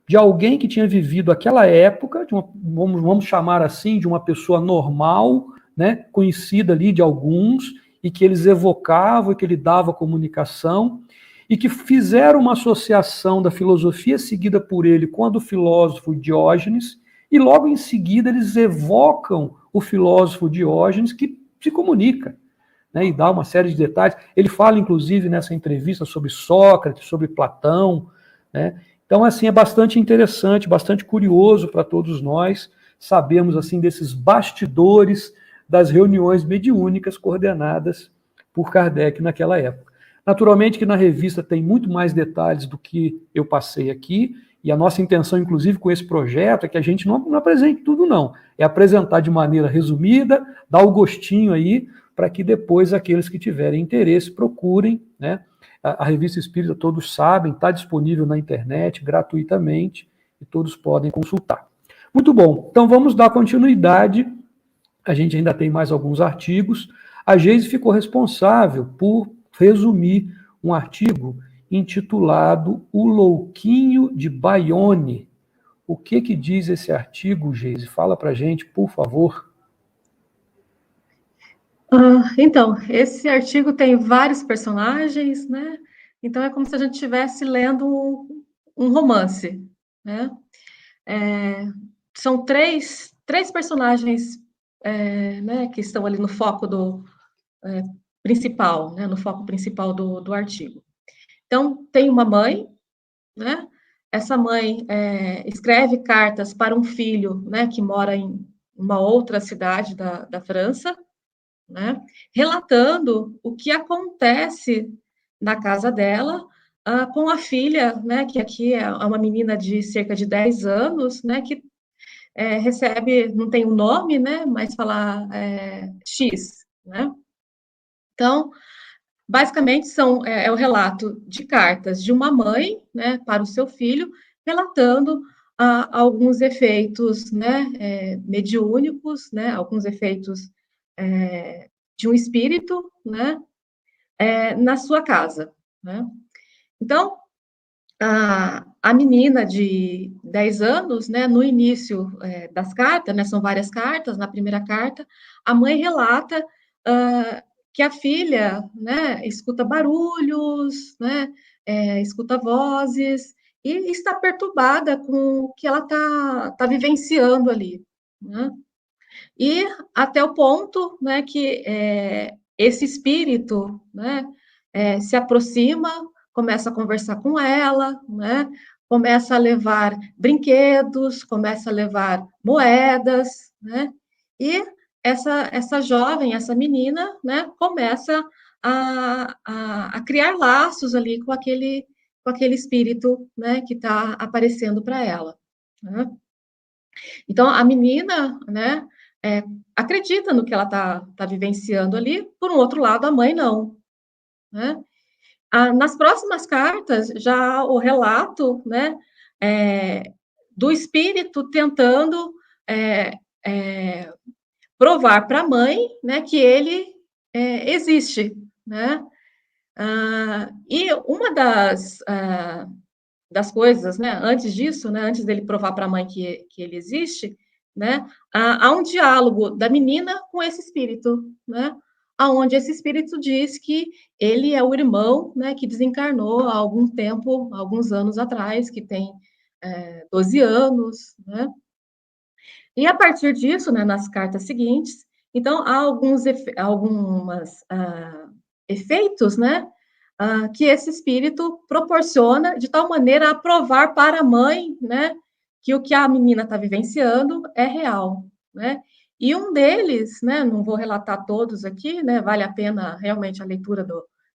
de alguém que tinha vivido aquela época, vamos chamar assim, de uma pessoa normal, né, conhecida ali de alguns, e que eles evocavam e que ele dava comunicação, e que fizeram uma associação da filosofia seguida por ele com a do filósofo Diógenes, e logo em seguida eles evocam o filósofo Diógenes, que se comunica, né, e dá uma série de detalhes. Ele fala, inclusive, nessa entrevista sobre Sócrates, sobre Platão, né? Então, assim, é bastante interessante, bastante curioso para todos nós sabermos, assim, desses bastidores das reuniões mediúnicas coordenadas por Kardec naquela época. Naturalmente que na revista tem muito mais detalhes do que eu passei aqui, e a nossa intenção, inclusive, com esse projeto é que a gente não apresente tudo, não. É apresentar de maneira resumida, dar o gostinho aí, para que depois aqueles que tiverem interesse procurem, né? A Revista Espírita, todos sabem, está disponível na internet gratuitamente e todos podem consultar. Muito bom, então vamos dar continuidade. A gente ainda tem mais alguns artigos. A Geise ficou responsável por resumir um artigo intitulado O Louquinho de Bayonne. O que diz esse artigo, Geise? Fala para a gente, por favor. Então, esse artigo tem vários personagens, né? Então, é como se a gente estivesse lendo um romance, né? São três personagens, né, que estão ali no foco principal, né? No foco principal do artigo. Então, tem uma mãe, né? Essa mãe escreve cartas para um filho, né, que mora em uma outra cidade da França, né, relatando o que acontece na casa dela com a filha, né, que aqui é uma menina de cerca de 10 anos, né, que recebe, não tem um nome, né, mas fala X, né. Então, basicamente, é o relato de cartas de uma mãe, né, para o seu filho, relatando alguns efeitos, né, mediúnicos, né, alguns efeitos de um espírito, né, na sua casa, né? Então, a menina de 10 anos, né, no início das cartas, né, são várias cartas, na primeira carta, a mãe relata que a filha, né, escuta barulhos, né, escuta vozes, e está perturbada com o que ela tá vivenciando ali, né? E até o ponto, né, que esse espírito, né, se aproxima, começa a conversar com ela, né, começa a levar brinquedos, começa a levar moedas, né, e essa jovem, essa menina, né, começa a criar laços ali com aquele espírito, né, que está aparecendo para ela, né? Então, a menina, né, acredita no que ela tá vivenciando ali, por um outro lado, a mãe não, né? Nas próximas cartas, já o relato, né, do espírito tentando provar para a mãe, né, que ele existe, né? E uma das coisas, né, antes disso, né, antes dele provar para a mãe que ele existe, né, há um diálogo da menina com esse espírito, né, aonde esse espírito diz que ele é o irmão, né, que desencarnou há algum tempo, alguns anos atrás, que tem 12 anos, né, e a partir disso, né, nas cartas seguintes, então há alguns efeitos, né, que esse espírito proporciona de tal maneira a provar para a mãe, né, que o que a menina está vivenciando é real, né? E um deles, né, não vou relatar todos aqui, né, vale a pena realmente a leitura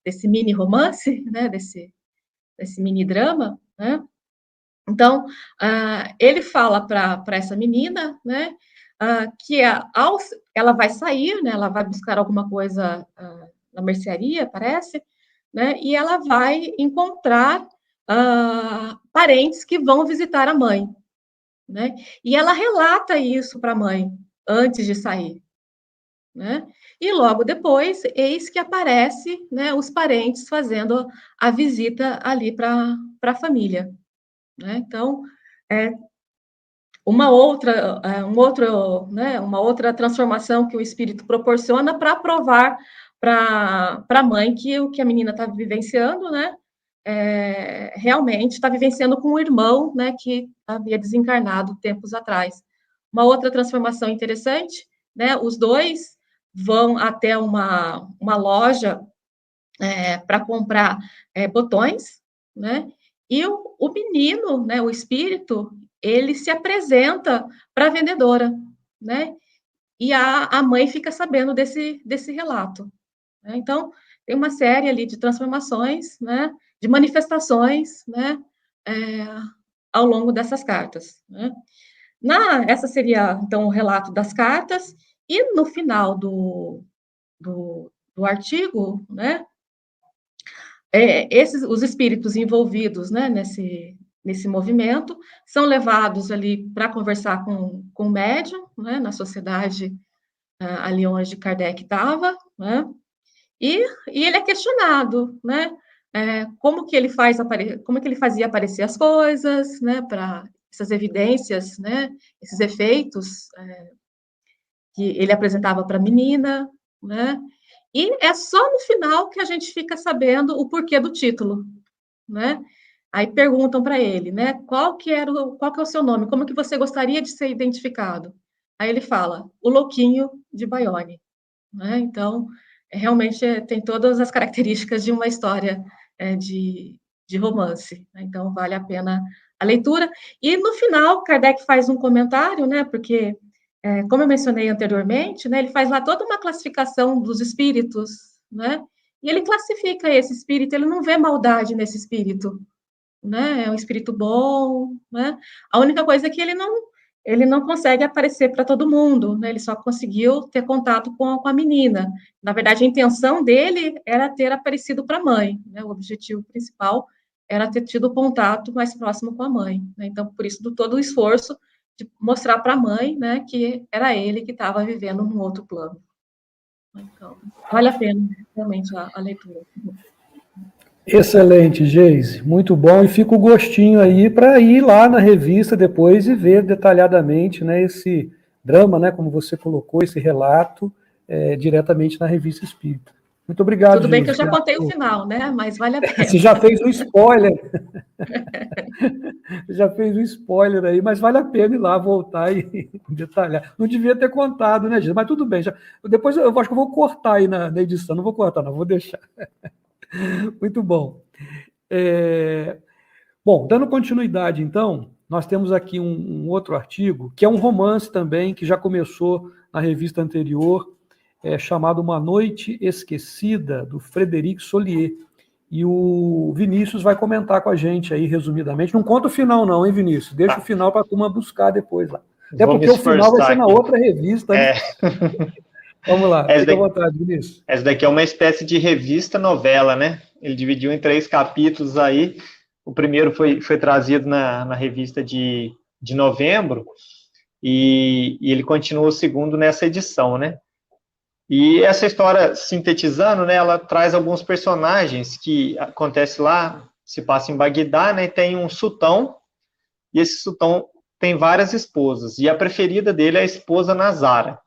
desse mini romance, né, desse mini drama, né? Então, ele fala para essa menina, né, que ela vai sair, né, ela vai buscar alguma coisa na mercearia, parece, né, e ela vai encontrar parentes que vão visitar a mãe, né, e ela relata isso para a mãe antes de sair, né, e logo depois, eis que aparece, né, os parentes fazendo a visita ali para a família, né, então, é, uma outra transformação que o espírito proporciona para provar para a mãe que o que a menina está vivenciando, né, realmente está vivenciando com o irmão, né, que havia desencarnado tempos atrás. Uma outra transformação interessante, né, os dois vão até uma loja para comprar botões, né, e o menino, né, o espírito, ele se apresenta para a vendedora, né, e a mãe fica sabendo desse relato, né? Então, tem uma série ali de transformações, né, de manifestações, né, é, ao longo dessas cartas, né. Essa seria, então, o relato das cartas, e no final do artigo, né, os espíritos envolvidos, né, nesse movimento são levados ali para conversar com o médium, né, na sociedade ali onde Kardec estava, né, e ele é questionado, né, como que ele fazia aparecer as coisas, né, para essas evidências, né, esses efeitos que ele apresentava para a menina, né, e é só no final que a gente fica sabendo o porquê do título, né? Aí perguntam para ele, né? Qual que é o seu nome? Como que você gostaria de ser identificado? Aí ele fala, o Louquinho de Bayonne, né? Então, realmente tem todas as características de uma história de romance, né? Então, vale a pena a leitura. E no final, Kardec faz um comentário, né? Porque, como eu mencionei anteriormente, né? Ele faz lá toda uma classificação dos espíritos, né? E ele classifica esse espírito, ele não vê maldade nesse espírito, né? É um espírito bom, né? A única coisa é que ele não consegue aparecer para todo mundo, né? Ele só conseguiu ter contato com a menina. Na verdade, a intenção dele era ter aparecido para a mãe, né? O objetivo principal era ter tido contato mais próximo com a mãe, né? Então, por isso, todo o esforço de mostrar para a mãe, né, que era ele que estava vivendo num outro plano. Então, vale a pena, realmente, a leitura. Excelente, Geise, muito bom, e fica o gostinho aí para ir lá na revista depois e ver detalhadamente, né, esse drama, né, como você colocou, esse relato diretamente na Revista Espírita. Muito obrigado, Tudo bem Geise. que eu já contei o final, né, mas vale a pena. Você já fez um spoiler. Já fez um spoiler aí, mas vale a pena ir lá, voltar e detalhar. Não devia ter contado, né, Geise? Mas tudo bem. Depois eu acho que eu vou cortar aí na edição, não vou cortar, não, vou deixar. Muito bom. Bom, dando continuidade, então, nós temos aqui um outro artigo, que é um romance também, que já começou na revista anterior, chamado Uma Noite Esquecida, do Frederic Solier. E o Vinícius vai comentar com a gente aí, resumidamente. Não conta o final não, hein, Vinícius? Deixa o final para a turma buscar depois lá. Até porque o final vai ser na outra revista, né? Vamos lá, fica à vontade, Vinícius. Essa daqui é uma espécie de revista-novela, né? Ele dividiu em 3 capítulos aí. O primeiro foi trazido na revista de novembro, e ele continua o segundo nessa edição, né? E essa história, sintetizando, né, ela traz alguns personagens que acontece lá, se passa em Bagdá, né? Tem um sultão, e esse sultão tem várias esposas, e a preferida dele é a esposa Nazara.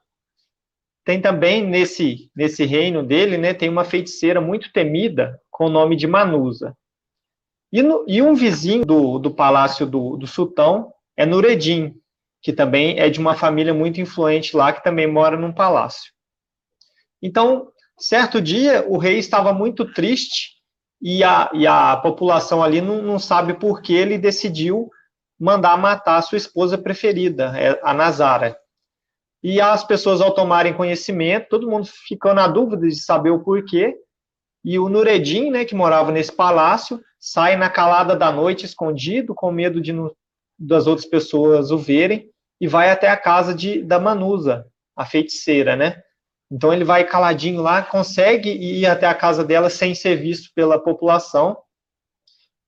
Tem também, nesse reino dele, né, tem uma feiticeira muito temida, com o nome de Manusa. E um vizinho do palácio do sultão é Nureddin, que também é de uma família muito influente lá, que também mora num palácio. Então, certo dia, o rei estava muito triste, e a população ali não sabe por que ele decidiu mandar matar a sua esposa preferida, a Nazara. E as pessoas, ao tomarem conhecimento, todo mundo ficou na dúvida de saber o porquê, e o Nureddin, né, que morava nesse palácio, sai na calada da noite, escondido, com medo das outras pessoas o verem, e vai até a casa da Manusa, a feiticeira, né? Então ele vai caladinho lá, consegue ir até a casa dela sem ser visto pela população,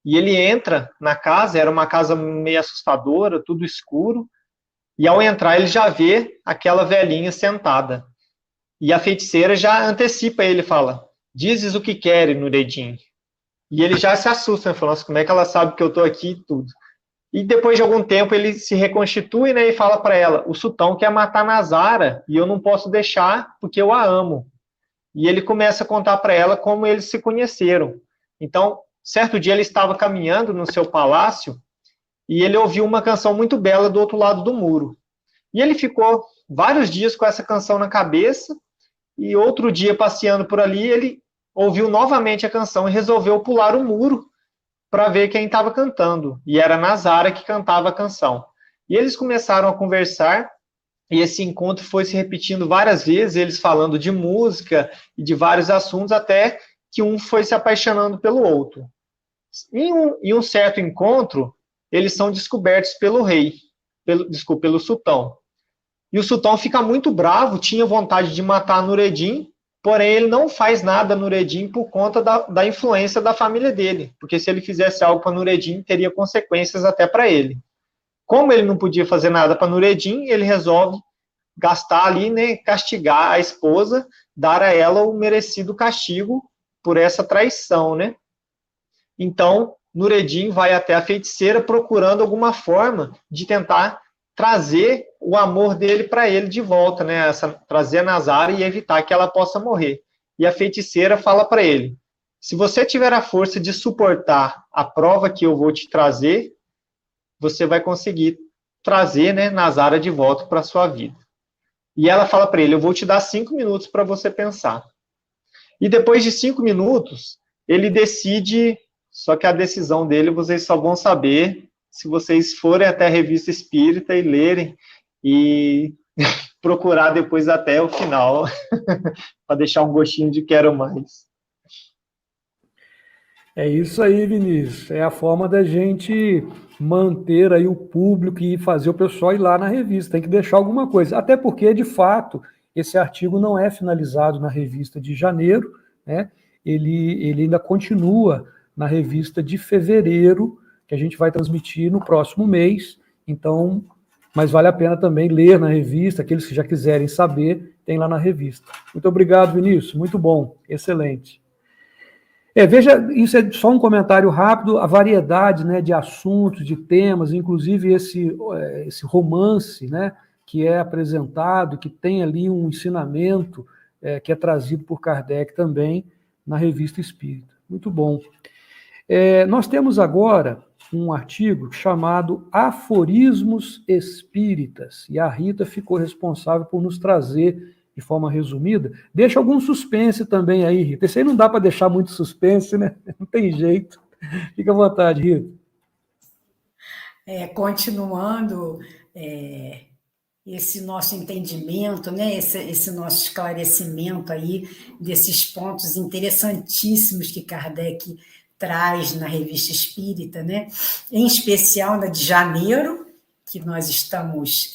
e ele entra na casa, era uma casa meio assustadora, tudo escuro, e ao entrar ele já vê aquela velhinha sentada. E a feiticeira já antecipa ele, fala: "Dizes o que queres, Nureddin?" E ele já se assusta, né? Fala: "Nossa, como é que ela sabe que eu estou aqui e tudo?" E depois de algum tempo ele se reconstitui, né, e fala para ela: "O sultão quer matar Nazara e eu não posso deixar porque eu a amo." E ele começa a contar para ela como eles se conheceram. Então, certo dia ele estava caminhando no seu palácio e ele ouviu uma canção muito bela do outro lado do muro. E ele ficou vários dias com essa canção na cabeça, e outro dia, passeando por ali, ele ouviu novamente a canção e resolveu pular o muro para ver quem estava cantando. E era Nazara que cantava a canção. E eles começaram a conversar, e esse encontro foi se repetindo várias vezes, eles falando de música e de vários assuntos, até que um foi se apaixonando pelo outro. Em um certo encontro, eles são descobertos pelo rei, pelo sultão. E o sultão fica muito bravo, tinha vontade de matar Nureddin, porém ele não faz nada a Nureddin por conta da influência da família dele, porque se ele fizesse algo para Nureddin, teria consequências até para ele. Como ele não podia fazer nada para Nureddin, ele resolve gastar ali, né, castigar a esposa, dar a ela o merecido castigo por essa traição, né? Então, Nureddin vai até a feiticeira procurando alguma forma de tentar trazer o amor dele para ele de volta, né? Trazer a Nazara e evitar que ela possa morrer. E a feiticeira fala para ele: "Se você tiver a força de suportar a prova que eu vou te trazer, você vai conseguir trazer, né, Nazara de volta para a sua vida." E ela fala para ele: "Eu vou te dar 5 minutos para você pensar." E depois de 5 minutos, ele decide, só que a decisão dele vocês só vão saber se vocês forem até a Revista Espírita e lerem e procurar depois até o final, para deixar um gostinho de quero mais. É isso aí, Vinícius. É a forma da gente manter aí o público e fazer o pessoal ir lá na revista. Tem que deixar alguma coisa. Até porque, de fato, esse artigo não é finalizado na revista de janeiro, né? Ele ainda continua na revista de fevereiro, que a gente vai transmitir no próximo mês. Então, mas vale a pena também ler na revista, aqueles que já quiserem saber, tem lá na revista. Muito obrigado, Vinícius, muito bom, excelente. Veja, isso é só um comentário rápido, a variedade, né, de assuntos, de temas, inclusive esse romance, né, que é apresentado, que tem ali um ensinamento que é trazido por Kardec também na Revista Espírita. Muito bom. Nós temos agora um artigo chamado Aforismos Espíritas, e a Rita ficou responsável por nos trazer de forma resumida. Deixa algum suspense também aí, Rita. Esse aí não dá para deixar muito suspense, né? Não tem jeito. Fica à vontade, Rita. Continuando esse nosso entendimento, né? Esse nosso esclarecimento aí desses pontos interessantíssimos que Kardec traz na Revista Espírita, né? Em especial na de janeiro, que nós estamos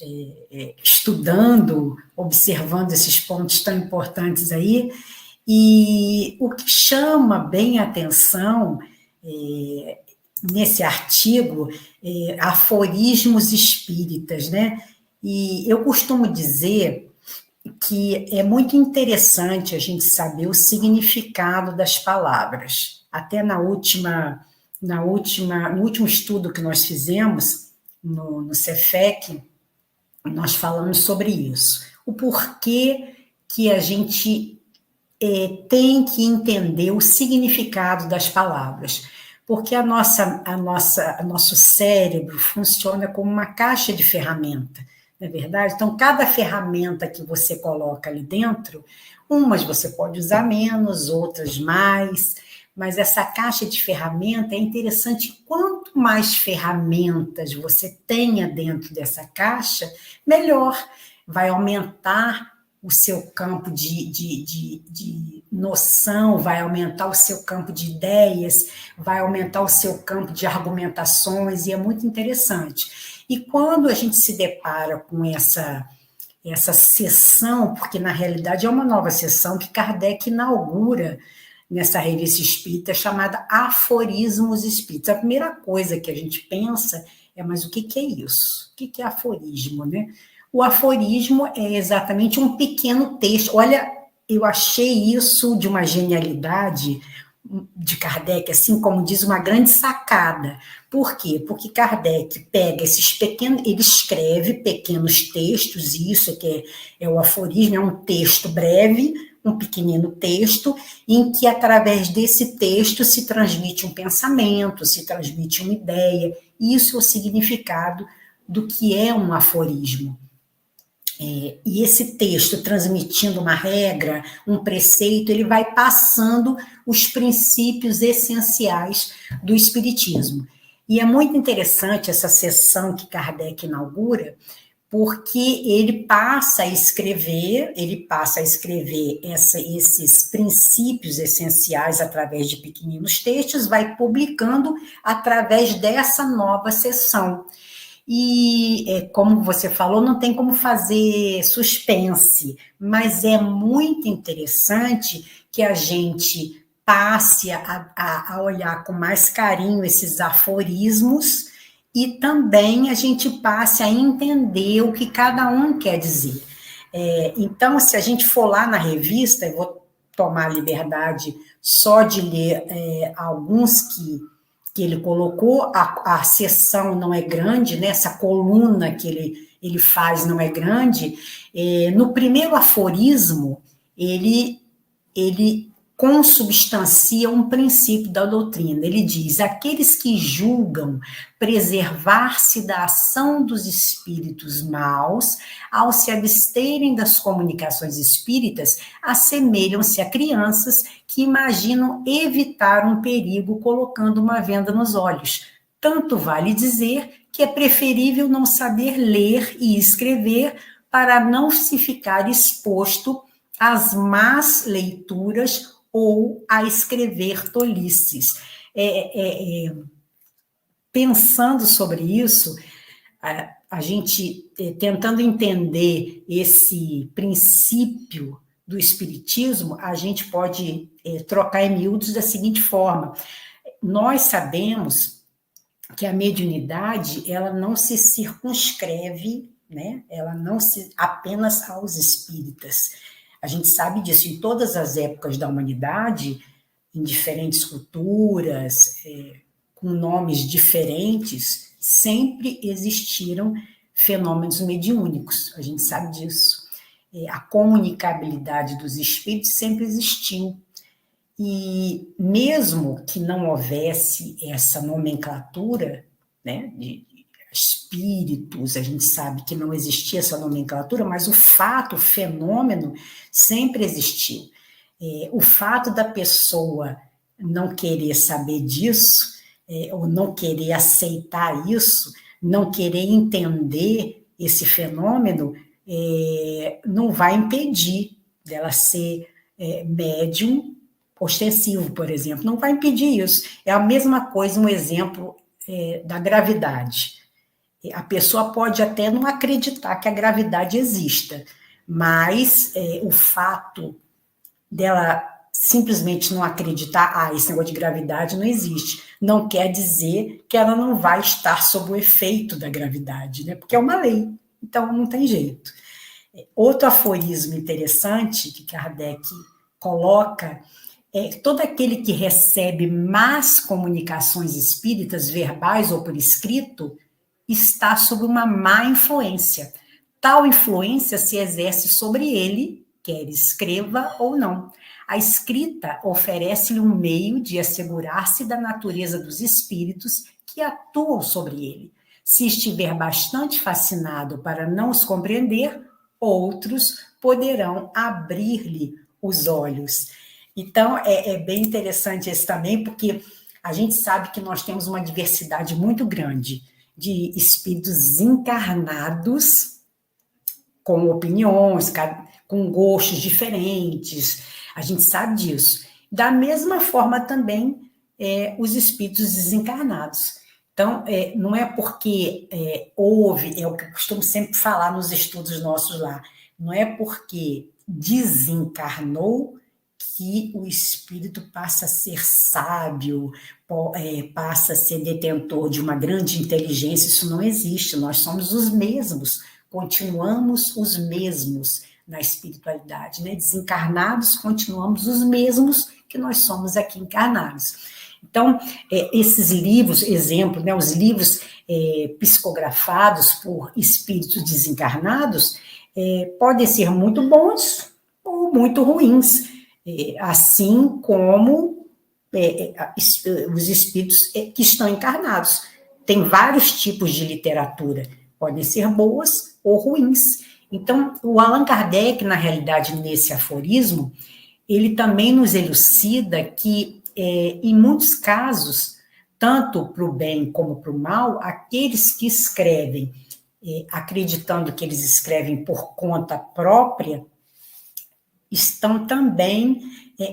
estudando, observando esses pontos tão importantes aí, e o que chama bem a atenção nesse artigo, aforismos espíritas, né? E eu costumo dizer que é muito interessante a gente saber o significado das palavras. Até no último estudo que nós fizemos, no Cefec, nós falamos sobre isso. O porquê que a gente tem que entender o significado das palavras. Porque nosso cérebro funciona como uma caixa de ferramenta, não é verdade? Então, cada ferramenta que você coloca ali dentro, umas você pode usar menos, outras mais, mas essa caixa de ferramenta é interessante. Quanto mais ferramentas você tenha dentro dessa caixa, melhor. Vai aumentar o seu campo de noção, vai aumentar o seu campo de ideias, vai aumentar o seu campo de argumentações, e é muito interessante. E quando a gente se depara com essa sessão, porque na realidade é uma nova sessão que Kardec inaugura nessa Revista Espírita, chamada Aforismos Espíritas. A primeira coisa que a gente pensa mas o que é isso? O que é aforismo, né? O aforismo é exatamente um pequeno texto. Olha, eu achei isso de uma genialidade de Kardec, assim como diz, uma grande sacada. Por quê? Porque Kardec pega esses pequenos, ele escreve pequenos textos, e isso é o aforismo, é um texto breve, um pequenino texto, em que, através desse texto, se transmite um pensamento, se transmite uma ideia. Isso é o significado do que é um aforismo. E esse texto, transmitindo uma regra, um preceito, ele vai passando os princípios essenciais do Espiritismo. E é muito interessante essa sessão que Kardec inaugura, porque ele passa a escrever esses princípios essenciais através de pequeninos textos, vai publicando através dessa nova sessão. E, como você falou, não tem como fazer suspense, mas é muito interessante que a gente passe a olhar com mais carinho esses aforismos e também a gente passe a entender o que cada um quer dizer. Então, se a gente for lá na revista, eu vou tomar a liberdade só de ler alguns que ele colocou. A seção não é grande, né? Essa coluna que ele faz não é grande. No primeiro aforismo, ele consubstancia um princípio da doutrina. Ele diz: aqueles que julgam preservar-se da ação dos espíritos maus, ao se absterem das comunicações espíritas, assemelham-se a crianças que imaginam evitar um perigo colocando uma venda nos olhos. Tanto vale dizer que é preferível não saber ler e escrever para não se ficar exposto às más leituras ou a escrever tolices. Pensando sobre isso, a gente tentando entender esse princípio do Espiritismo, a gente pode trocar em miúdos da seguinte forma: nós sabemos que a mediunidade, ela não se circunscreve, né? Ela não se apenas aos espíritas. A gente sabe disso em todas as épocas da humanidade, em diferentes culturas, com nomes diferentes, sempre existiram fenômenos mediúnicos. A gente sabe disso. A comunicabilidade dos espíritos sempre existiu. E mesmo que não houvesse essa nomenclatura, né, de espíritos, a gente sabe que não existia essa nomenclatura, mas o fato, o fenômeno sempre existiu. O fato da pessoa não querer saber disso, ou não querer aceitar isso, não querer entender esse fenômeno, não vai impedir dela ser médium ostensivo, por exemplo, não vai impedir isso. É a mesma coisa, um exemplo da gravidade. A pessoa pode até não acreditar que a gravidade exista, mas o fato dela simplesmente não acreditar, esse negócio de gravidade não existe, não quer dizer que ela não vai estar sob o efeito da gravidade, né? Porque é uma lei, então não tem jeito. Outro aforismo interessante que Kardec coloca todo aquele que recebe más comunicações espíritas, verbais ou por escrito, está sob uma má influência. Tal influência se exerce sobre ele, quer escreva ou não. A escrita oferece-lhe um meio de assegurar-se da natureza dos espíritos que atuam sobre ele. Se estiver bastante fascinado para não os compreender, outros poderão abrir-lhe os olhos. Então, é bem interessante esse também, porque a gente sabe que nós temos uma diversidade muito grande de espíritos encarnados, com opiniões, com gostos diferentes, a gente sabe disso. Da mesma forma também os espíritos desencarnados. Então, não é porque houve, é o que eu costumo sempre falar nos estudos nossos lá, não é porque desencarnou que o espírito passa a ser sábio, passa a ser detentor de uma grande inteligência. Isso não existe, nós somos os mesmos, continuamos os mesmos na espiritualidade, né? Desencarnados, continuamos os mesmos que nós somos aqui encarnados. Então, esses livros, exemplo, né, os livros psicografados por espíritos desencarnados, podem ser muito bons ou muito ruins, assim como os espíritos que estão encarnados. Tem vários tipos de literatura, podem ser boas ou ruins. Então, o Allan Kardec, na realidade, nesse aforismo, ele também nos elucida que, em muitos casos, tanto para o bem como para o mal, aqueles que escrevem, acreditando que eles escrevem por conta própria, estão também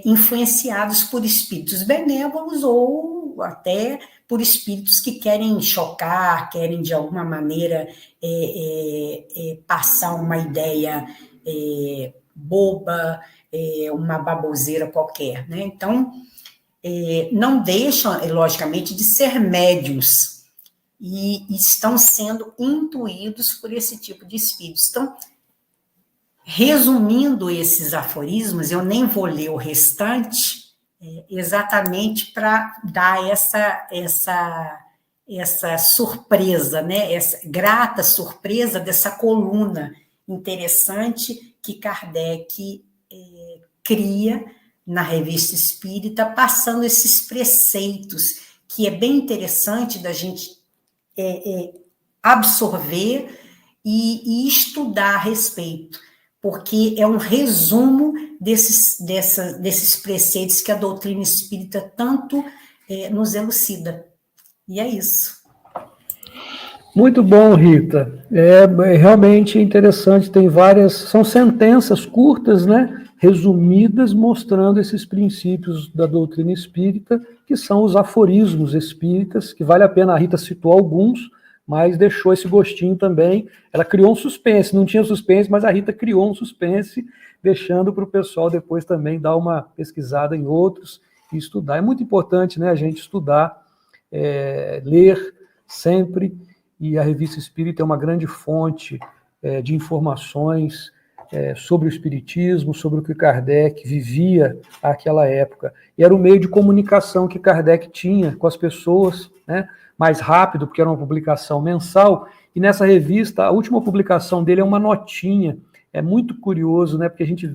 influenciados por espíritos benévolos ou até por espíritos que querem chocar, querem de alguma maneira passar uma ideia boba, uma baboseira qualquer, né? Então, não deixam, logicamente, de ser médiuns e estão sendo intuídos por esse tipo de espíritos. Então, resumindo esses aforismos, eu nem vou ler o restante, exatamente para dar essa surpresa, né? Essa grata surpresa dessa coluna interessante que Kardec cria na Revista Espírita, passando esses preceitos, que é bem interessante da gente absorver e estudar a respeito, porque é um resumo desses preceitos que a doutrina espírita tanto nos elucida. E é isso. Muito bom, Rita. Realmente interessante, tem várias, são sentenças curtas, né, resumidas, mostrando esses princípios da doutrina espírita, que são os aforismos espíritas, que vale a pena, a Rita citou alguns, mas deixou esse gostinho também. Ela criou um suspense, não tinha suspense, mas a Rita criou um suspense, deixando para o pessoal depois também dar uma pesquisada em outros e estudar. É muito importante, né, a gente estudar, ler, sempre, e a Revista Espírita é uma grande fonte de informações sobre o Espiritismo, sobre o que Kardec vivia naquela época. E era o meio de comunicação que Kardec tinha com as pessoas, né, mais rápido, porque era uma publicação mensal, e nessa revista, a última publicação dele é uma notinha. É muito curioso, né, porque a gente,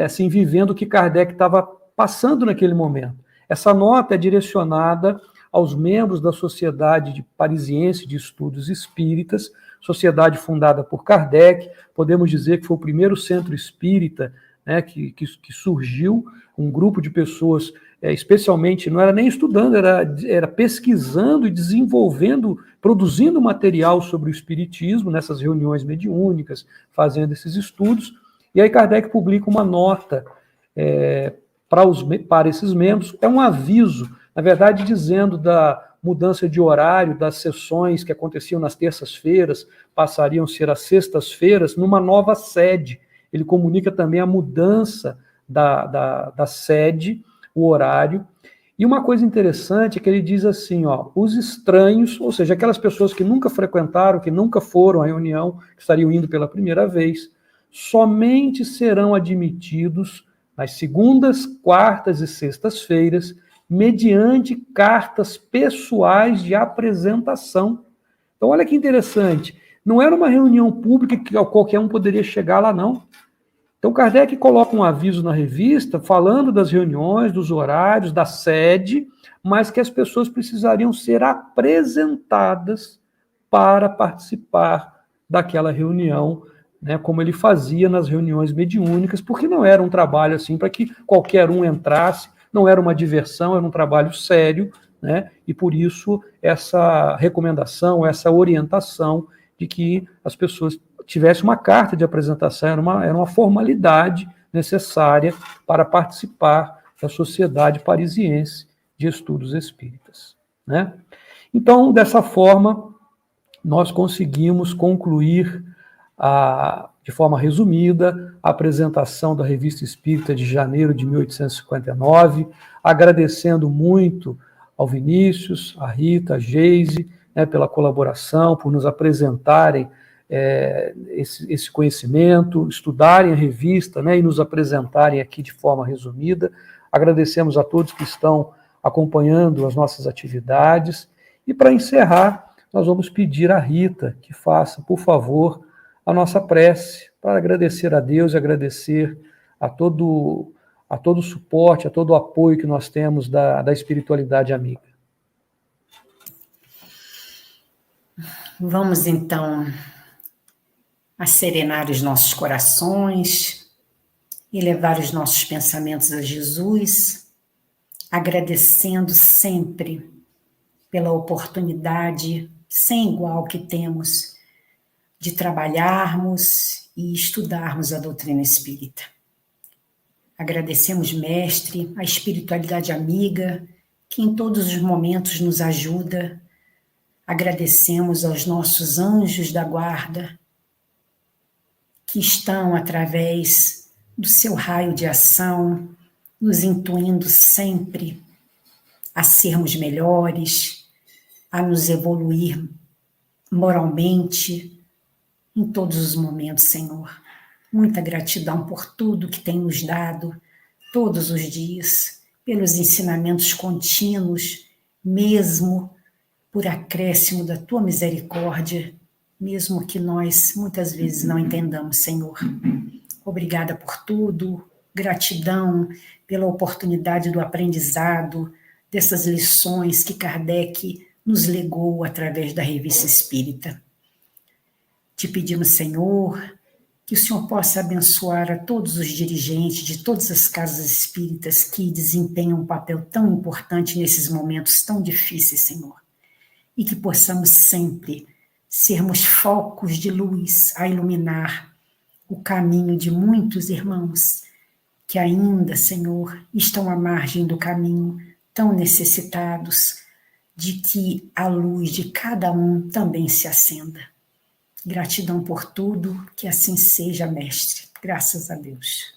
assim, vivendo o que Kardec estava passando naquele momento. Essa nota é direcionada aos membros da Sociedade Parisiense de Estudos Espíritas, sociedade fundada por Kardec. Podemos dizer que foi o primeiro centro espírita, né, que surgiu, um grupo de pessoas, especialmente, não era nem estudando, era pesquisando e desenvolvendo, produzindo material sobre o espiritismo, nessas reuniões mediúnicas, fazendo esses estudos. E aí Kardec publica uma nota para esses membros, é um aviso, na verdade, dizendo da mudança de horário das sessões que aconteciam nas terças-feiras, passariam a ser às sextas-feiras, numa nova sede. Ele comunica também a mudança da sede, o horário. E uma coisa interessante é que ele diz assim, os estranhos, ou seja, aquelas pessoas que nunca frequentaram, que nunca foram à reunião, que estariam indo pela primeira vez, somente serão admitidos nas segundas, quartas e sextas-feiras, mediante cartas pessoais de apresentação. Então, olha que interessante. Não era uma reunião pública que qualquer um poderia chegar lá, não. Então, Kardec coloca um aviso na revista falando das reuniões, dos horários, da sede, mas que as pessoas precisariam ser apresentadas para participar daquela reunião, né, como ele fazia nas reuniões mediúnicas, porque não era um trabalho assim para que qualquer um entrasse, não era uma diversão, era um trabalho sério, né, e por isso essa recomendação, essa orientação de que as pessoas tivessem uma carta de apresentação, era uma formalidade necessária para participar da Sociedade Parisiense de Estudos Espíritas, né? Então, dessa forma, nós conseguimos concluir de forma resumida, a apresentação da Revista Espírita de janeiro de 1859, agradecendo muito ao Vinícius, a Rita, a Geise, né, pela colaboração, por nos apresentarem esse conhecimento, estudarem a revista, né, e nos apresentarem aqui de forma resumida. Agradecemos a todos que estão acompanhando as nossas atividades. E, para encerrar, nós vamos pedir à Rita que faça, por favor, a nossa prece, para agradecer a Deus e agradecer a todo o suporte, a todo o apoio que nós temos da espiritualidade amiga. Vamos, então, acerenar os nossos corações e levar os nossos pensamentos a Jesus, agradecendo sempre pela oportunidade sem igual que temos de trabalharmos e estudarmos a doutrina espírita. Agradecemos, Mestre, a espiritualidade amiga, que em todos os momentos nos ajuda. Agradecemos aos nossos anjos da guarda, que estão, através do seu raio de ação, nos intuindo sempre a sermos melhores, a nos evoluir moralmente, em todos os momentos, Senhor. Muita gratidão por tudo que tem nos dado, todos os dias, pelos ensinamentos contínuos, mesmo por acréscimo da Tua misericórdia, mesmo que nós muitas vezes não entendamos, Senhor. Obrigada por tudo, gratidão pela oportunidade do aprendizado, dessas lições que Kardec nos legou através da Revista Espírita. Te pedimos, Senhor, que o Senhor possa abençoar a todos os dirigentes de todas as casas espíritas que desempenham um papel tão importante nesses momentos tão difíceis, Senhor. E que possamos sempre sermos focos de luz a iluminar o caminho de muitos irmãos que ainda, Senhor, estão à margem do caminho, tão necessitados de que a luz de cada um também se acenda. Gratidão por tudo, que assim seja, Mestre. Graças a Deus.